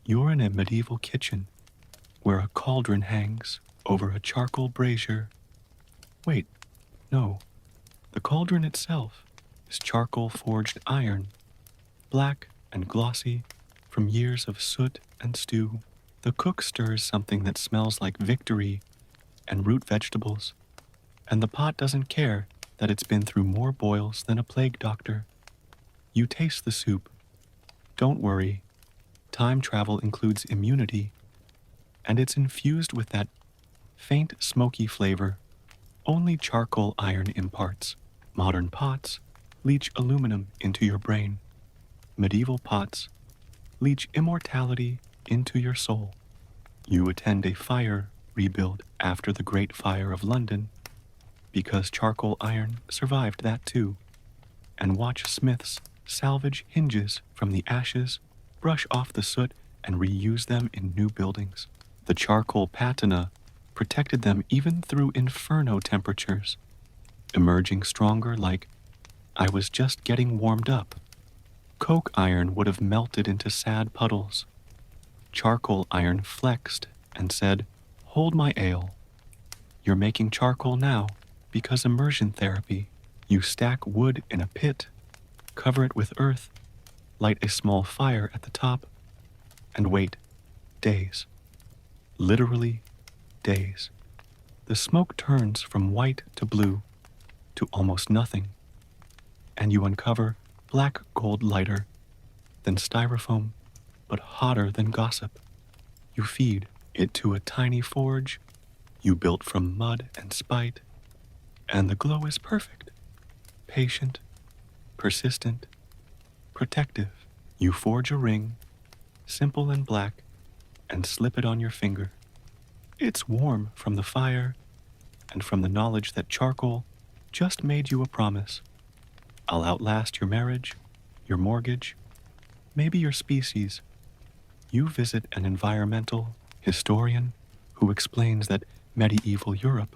You're in a medieval kitchen where a cauldron hangs over a charcoal brazier. Wait, no, the cauldron itself is charcoal forged iron, black and glossy from years of soot and stew. The cook stirs something that smells like victory and root vegetables, and the pot doesn't care that it's been through more boils than a plague doctor. You taste the soup. Don't worry, time travel includes immunity, and it's infused with that faint smoky flavor only charcoal iron imparts. Modern pots leach aluminum into your brain. Medieval pots leach immortality into your soul. You attend a fire rebuild after the Great Fire of London because charcoal iron survived that too, and watch smiths salvage hinges from the ashes, brush off the soot, and reuse them in new buildings. The charcoal patina protected them even through inferno temperatures, emerging stronger like, I was just getting warmed up. Coke iron would have melted into sad puddles. Charcoal iron flexed and said, hold my ale. You're making charcoal now because immersion therapy. You stack wood in a pit, cover it with earth, light a small fire at the top, and wait days. Literally days. The smoke turns from white to blue to almost nothing, and you uncover black gold lighter than styrofoam, but hotter than gossip. You feed it to a tiny forge you built from mud and spite, and the glow is perfect, patient, persistent, protective. You forge a ring, simple and black, and slip it on your finger. It's warm from the fire and from the knowledge that charcoal just made you a promise. I'll outlast your marriage, your mortgage, maybe your species. You visit an environmental historian who explains that medieval Europe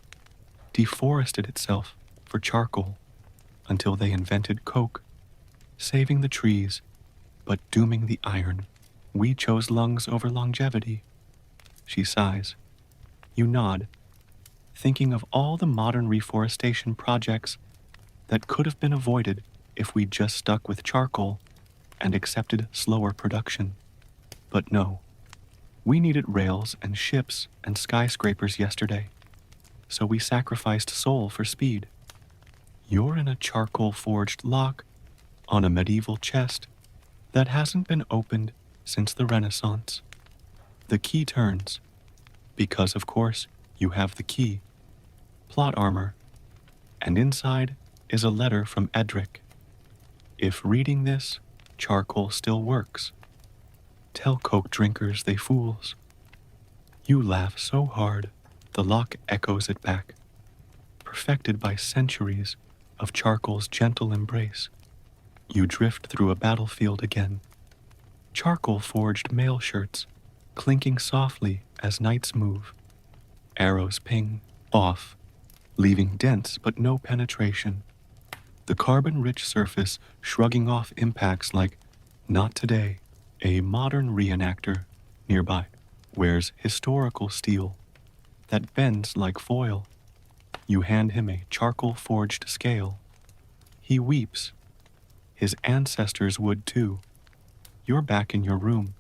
deforested itself for charcoal until they invented coke, saving the trees but dooming the iron. We chose lungs over longevity. She sighs. You nod, thinking of all the modern reforestation projects that could have been avoided if we just stuck with charcoal and accepted slower production. But no, we needed rails and ships and skyscrapers yesterday, so we sacrificed soul for speed. You're in a charcoal-forged lock on a medieval chest that hasn't been opened since the Renaissance. The key turns, because of course you have the key, plot armor, and inside is a letter from Edric. If reading this, charcoal still works, tell coke drinkers they fools. You laugh so hard, the lock echoes it back, perfected by centuries of charcoal's gentle embrace. You drift through a battlefield again, charcoal-forged mail shirts clinking softly as knights move. Arrows ping off, leaving dents but no penetration. The carbon-rich surface shrugging off impacts like, not today. A modern reenactor nearby wears historical steel that bends like foil. You hand him a charcoal-forged scale. He weeps. His ancestors would too. You're back in your room,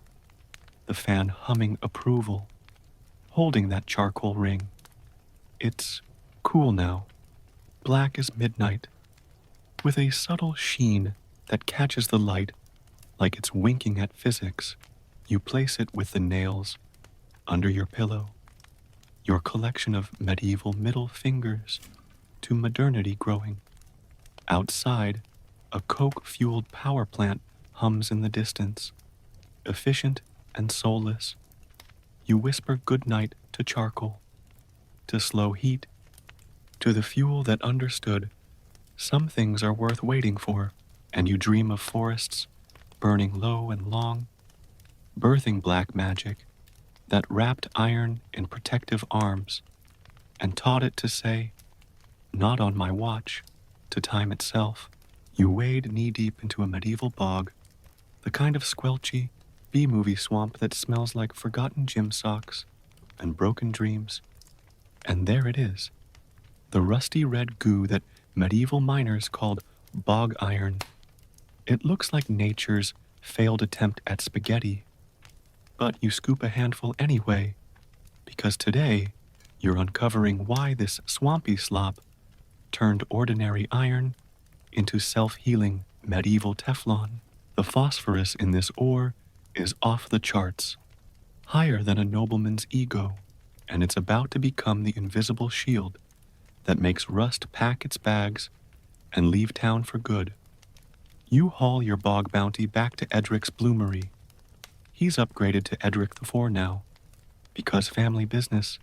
the fan humming approval, holding that charcoal ring. It's cool now. black as midnight, with a subtle sheen that catches the light like it's winking at physics. You place it with the nails under your pillow, your collection of medieval middle fingers to modernity growing. Outside, a coke-fueled power plant hums in the distance, efficient and soulless. You whisper goodnight to charcoal, to slow heat, to the fuel that understood some things are worth waiting for, and you dream of forests burning low and long, birthing black magic that wrapped iron in protective arms and taught it to say, "Not on my watch," to time itself. You wade knee-deep into a medieval bog, the kind of squelchy, B-movie swamp that smells like forgotten gym socks and broken dreams. And there it is, the rusty red goo that medieval miners called bog iron. It looks like nature's failed attempt at spaghetti, but you scoop a handful anyway, because today you're uncovering why this swampy slop turned ordinary iron into self-healing medieval Teflon. The phosphorus in this ore is off the charts, higher than a nobleman's ego, and it's about to become the invisible shield that makes rust pack its bags and leave town for good. You haul your bog bounty back to Edric's bloomery. He's upgraded to Edric IV now, because family business,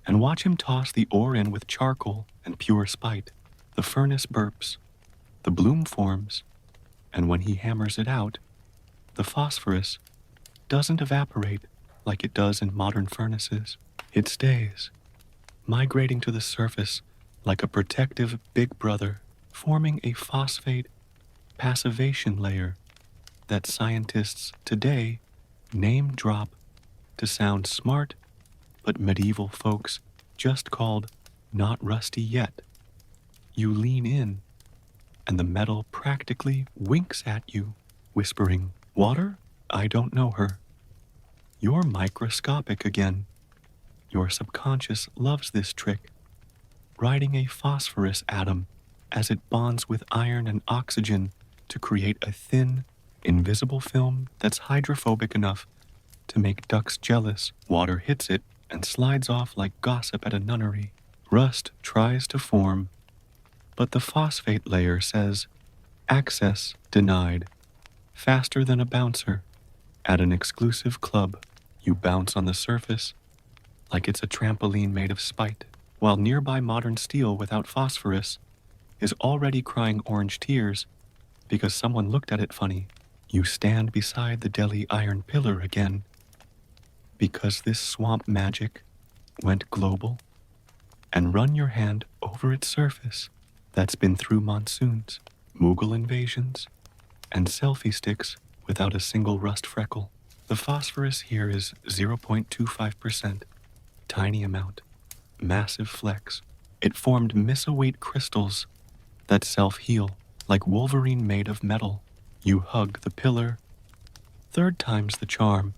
and watch him toss the ore in with charcoal and pure spite. The furnace burps, the bloom forms, and when he hammers it out, the phosphorus doesn't evaporate like it does in modern furnaces. It stays, migrating to the surface like a protective big brother, forming a phosphate passivation layer that scientists today name drop to sound smart, but medieval folks just called not rusty yet. You lean in, and the metal practically winks at you, whispering, "Water? I don't know her." You're microscopic again. Your subconscious loves this trick, riding a phosphorus atom as it bonds with iron and oxygen to create a thin, invisible film that's hydrophobic enough to make ducks jealous. Water hits it and slides off like gossip at a nunnery. Rust tries to form, but the phosphate layer says, "Access denied." Faster than a bouncer at an exclusive club, you bounce on the surface like it's a trampoline made of spite, while nearby modern steel without phosphorus is already crying orange tears because someone looked at it funny. You stand beside the deli iron pillar again, because this swamp magic went global, and run your hand over its surface that's been through monsoons, Mughal invasions, and selfie sticks without a single rust freckle. The phosphorus here is 0.25%, tiny amount, massive flecks. It formed miso-weight crystals that self-heal like Wolverine made of metal. You hug the pillar, third time's the charm,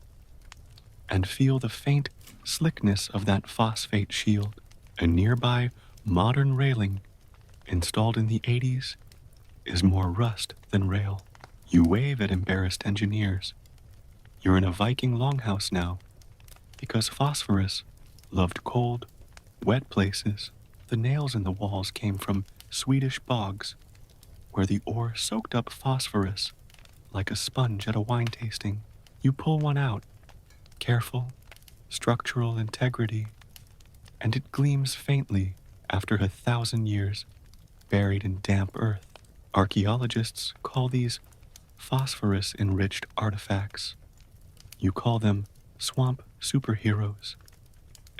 and feel the faint slickness of that phosphate shield. A nearby modern railing installed in the 80s is more rust than rail. You wave at embarrassed engineers. You're in a Viking longhouse now, because phosphorus loved cold, wet places. The nails in the walls came from Swedish bogs, where the ore soaked up phosphorus like a sponge at a wine tasting. You pull one out, careful, structural integrity, and it gleams faintly after 1,000 years buried in damp earth. Archaeologists call these phosphorus-enriched artifacts. You call them swamp superheroes.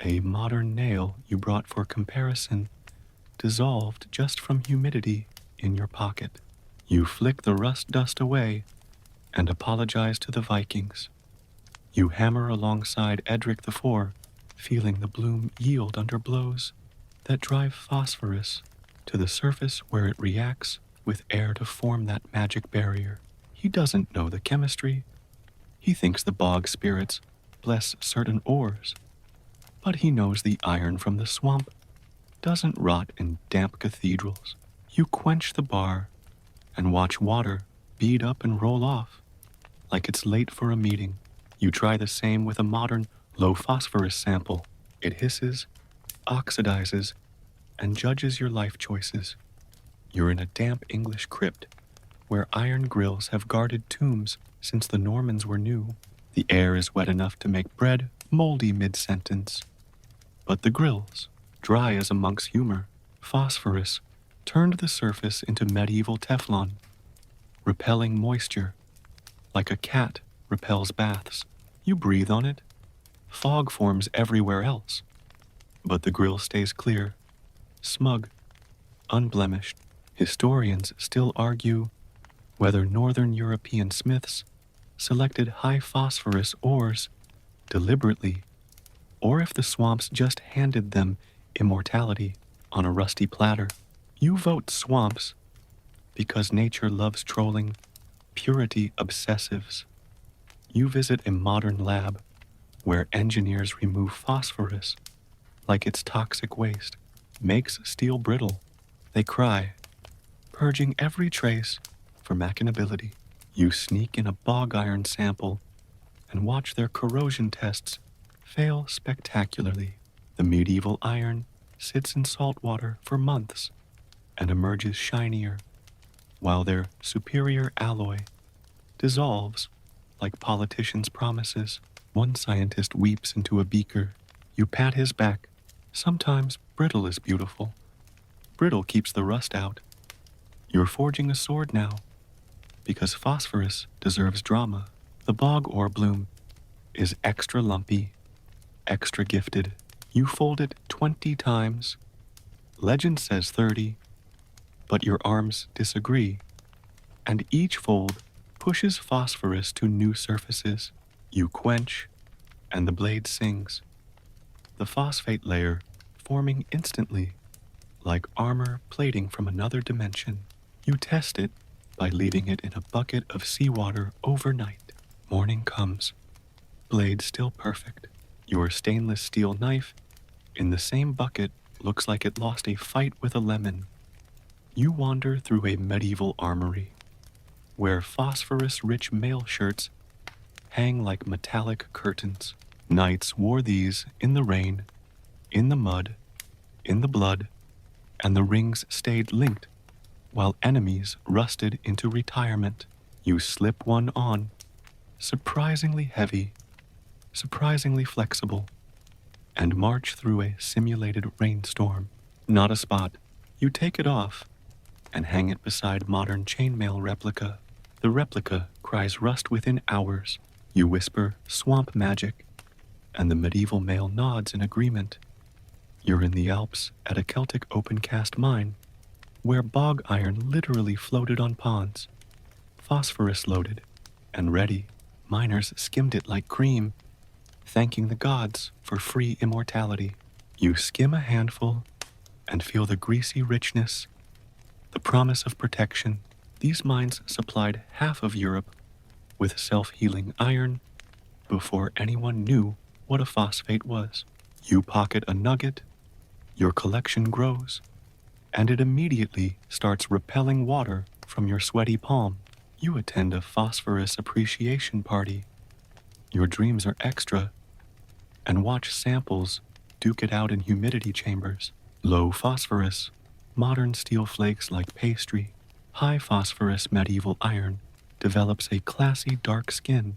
A modern nail you brought for comparison dissolved just from humidity in your pocket. You flick the rust dust away and apologize to the Vikings. You hammer alongside Edric IV, feeling the bloom yield under blows that drive phosphorus to the surface where it reacts with air to form that magic barrier. He doesn't know the chemistry. He thinks the bog spirits bless certain ores, but he knows the iron from the swamp doesn't rot in damp cathedrals. You quench the bar and watch water bead up and roll off like it's late for a meeting. You try the same with a modern low phosphorus sample. It hisses, oxidizes, and judges your life choices. You're in a damp English crypt where iron grills have guarded tombs since the Normans were new. The air is wet enough to make bread moldy mid-sentence. But the grills, dry as a monk's humor, phosphorus, turned the surface into medieval Teflon, repelling moisture like a cat repels baths. You breathe on it, fog forms everywhere else, but the grill stays clear, smug, unblemished. Historians still argue whether Northern European smiths selected high phosphorus ores deliberately, or if the swamps just handed them immortality on a rusty platter. You vote swamps because nature loves trolling purity obsessives. You visit a modern lab where engineers remove phosphorus like it's toxic waste, makes steel brittle. They cry, purging every trace for machinability. You sneak in a bog iron sample and watch their corrosion tests fail spectacularly. The medieval iron sits in salt water for months and emerges shinier, while their superior alloy dissolves like politicians' promises. One scientist weeps into a beaker. You pat his back. Sometimes brittle is beautiful. Brittle keeps the rust out. You're forging a sword now, because phosphorus deserves drama. The bog ore bloom is extra lumpy, extra gifted. You fold it 20 times. Legend says 30, but your arms disagree, and each fold pushes phosphorus to new surfaces. You quench, and the blade sings, the phosphate layer forming instantly, like armor plating from another dimension. You test it by leaving it in a bucket of seawater overnight. Morning comes, blade still perfect. Your stainless steel knife in the same bucket looks like it lost a fight with a lemon. You wander through a medieval armory where phosphorus-rich mail shirts hang like metallic curtains. Knights wore these in the rain, in the mud, in the blood, and the rings stayed linked while enemies rusted into retirement. You slip one on, surprisingly heavy, surprisingly flexible, and march through a simulated rainstorm. Not a spot. You take it off and hang it beside modern chainmail replica. The replica cries rust within hours. You whisper swamp magic, and the medieval male nods in agreement. You're in the Alps at a Celtic open-cast mine, where bog iron literally floated on ponds, phosphorus loaded and ready. Miners skimmed it like cream, thanking the gods for free immortality. You skim a handful and feel the greasy richness, the promise of protection. These mines supplied half of Europe with self-healing iron before anyone knew what a phosphate was. You pocket a nugget, your collection grows, and it immediately starts repelling water from your sweaty palm. You attend a phosphorus appreciation party. Your dreams are extra, and watch samples duke it out in humidity chambers. Low phosphorus, modern steel flakes like pastry. High phosphorus medieval iron develops a classy dark skin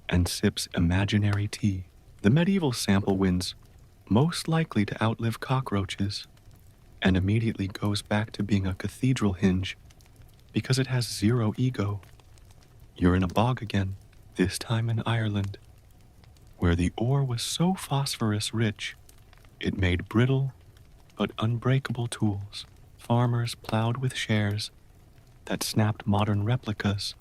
and sips imaginary tea. The medieval sample wins most likely to outlive cockroaches and immediately goes back to being a cathedral hinge because it has zero ego. You're in a bog again, this time in Ireland, where the ore was so phosphorus rich it made brittle but unbreakable tools. Farmers plowed with shares that snapped modern replicas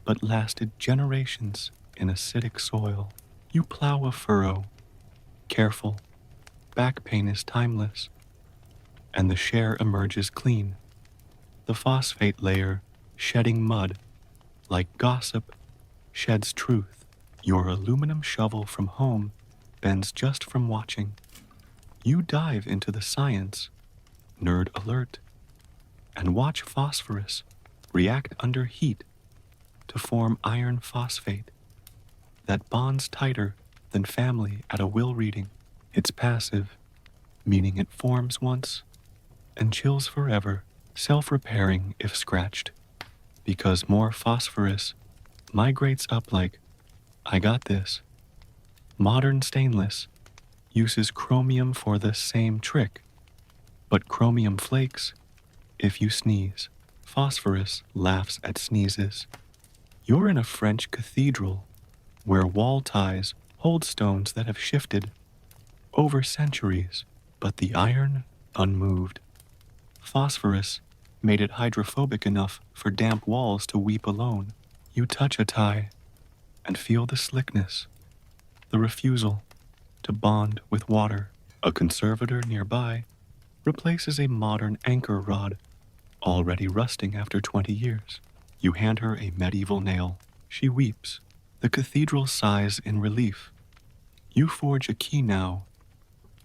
but lasted generations in acidic soil. You plow a furrow, careful, back pain is timeless, and the share emerges clean, the phosphate layer shedding mud like gossip sheds truth. Your aluminum shovel from home bends just from watching. You dive into the science, nerd alert, and watch phosphorus react under heat to form iron phosphate that bonds tighter than family at a will reading. It's passive, meaning it forms once and chills forever, self-repairing if scratched, because more phosphorus migrates up like, I got this. Modern stainless uses chromium for the same trick, but chromium flakes if you sneeze. Phosphorus laughs at sneezes. You're in a French cathedral where wall ties hold stones that have shifted over centuries, but the iron unmoved. Phosphorus made it hydrophobic enough for damp walls to weep alone. You touch a tie and feel the slickness, the refusal to bond with water. A conservator nearby replaces a modern anchor rod, already rusting after 20 years. You hand her a medieval nail. She weeps. The cathedral sighs in relief. You forge a key now,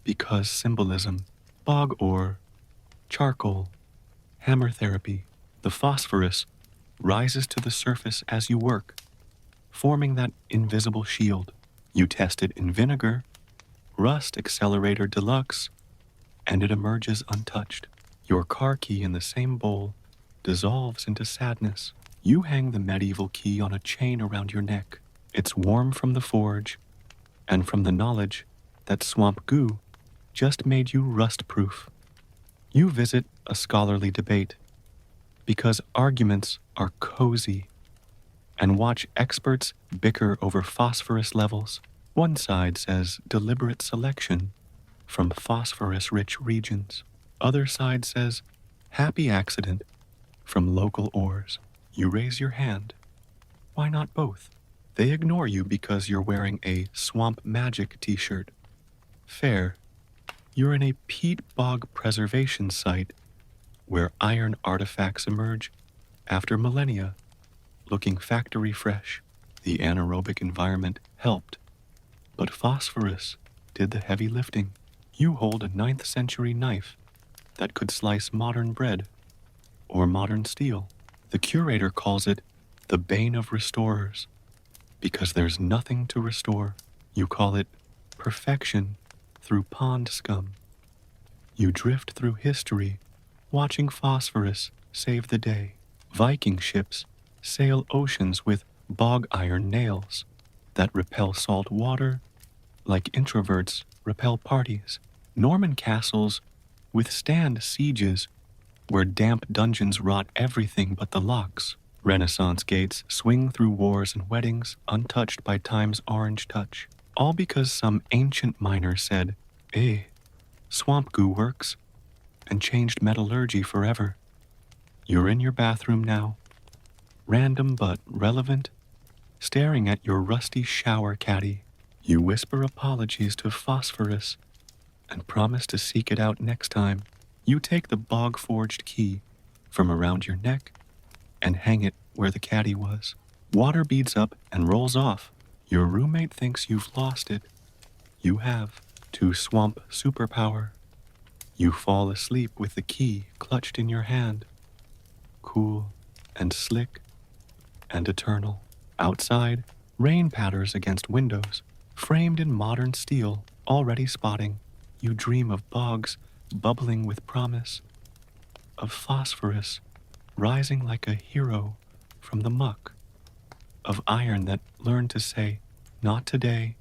because symbolism, bog ore, charcoal, hammer therapy, the phosphorus rises to the surface as you work, forming that invisible shield. You test it in vinegar, rust accelerator deluxe, and it emerges untouched. Your car key in the same bowl dissolves into sadness. You hang the medieval key on a chain around your neck. It's warm from the forge and from the knowledge that swamp goo just made you rust-proof. You visit a scholarly debate because arguments are cozy and watch experts bicker over phosphorus levels. One side says deliberate selection from phosphorus-rich regions. Other side says happy accident from local ores. You raise your hand. Why not both? They ignore you because you're wearing a Swamp Magic t-shirt. Fair. You're in a peat bog preservation site where iron artifacts emerge after millennia, looking factory fresh. The anaerobic environment helped, but phosphorus did the heavy lifting. You hold a 9th century knife that could slice modern bread or modern steel. The curator calls it the bane of restorers because there's nothing to restore. You call it perfection through pond scum. You drift through history, watching phosphorus save the day. Viking ships sail oceans with bog iron nails that repel salt water like introverts repel parties. Norman castles withstand sieges where damp dungeons rot everything but the locks. Renaissance gates swing through wars and weddings untouched by time's orange touch. All because some ancient miner said, swamp goo works, and changed metallurgy forever. You're in your bathroom now, random but relevant, staring at your rusty shower caddy. You whisper apologies to phosphorus and promise to seek it out next time. You take the bog-forged key from around your neck and hang it where the caddy was. Water beads up and rolls off. Your roommate thinks you've lost it. You have. To swamp superpower. You fall asleep with the key clutched in your hand. Cool and slick and eternal. Outside, rain patters against windows, framed in modern steel, already spotting. You dream of bogs bubbling with promise, of phosphorus rising like a hero from the muck, of iron that learned to say, not today,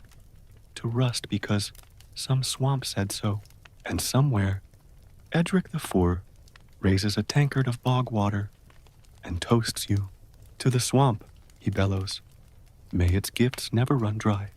to rust because some swamp said so. And somewhere, Edric IV raises a tankard of bog water and toasts you. To the swamp, he bellows. May its gifts never run dry.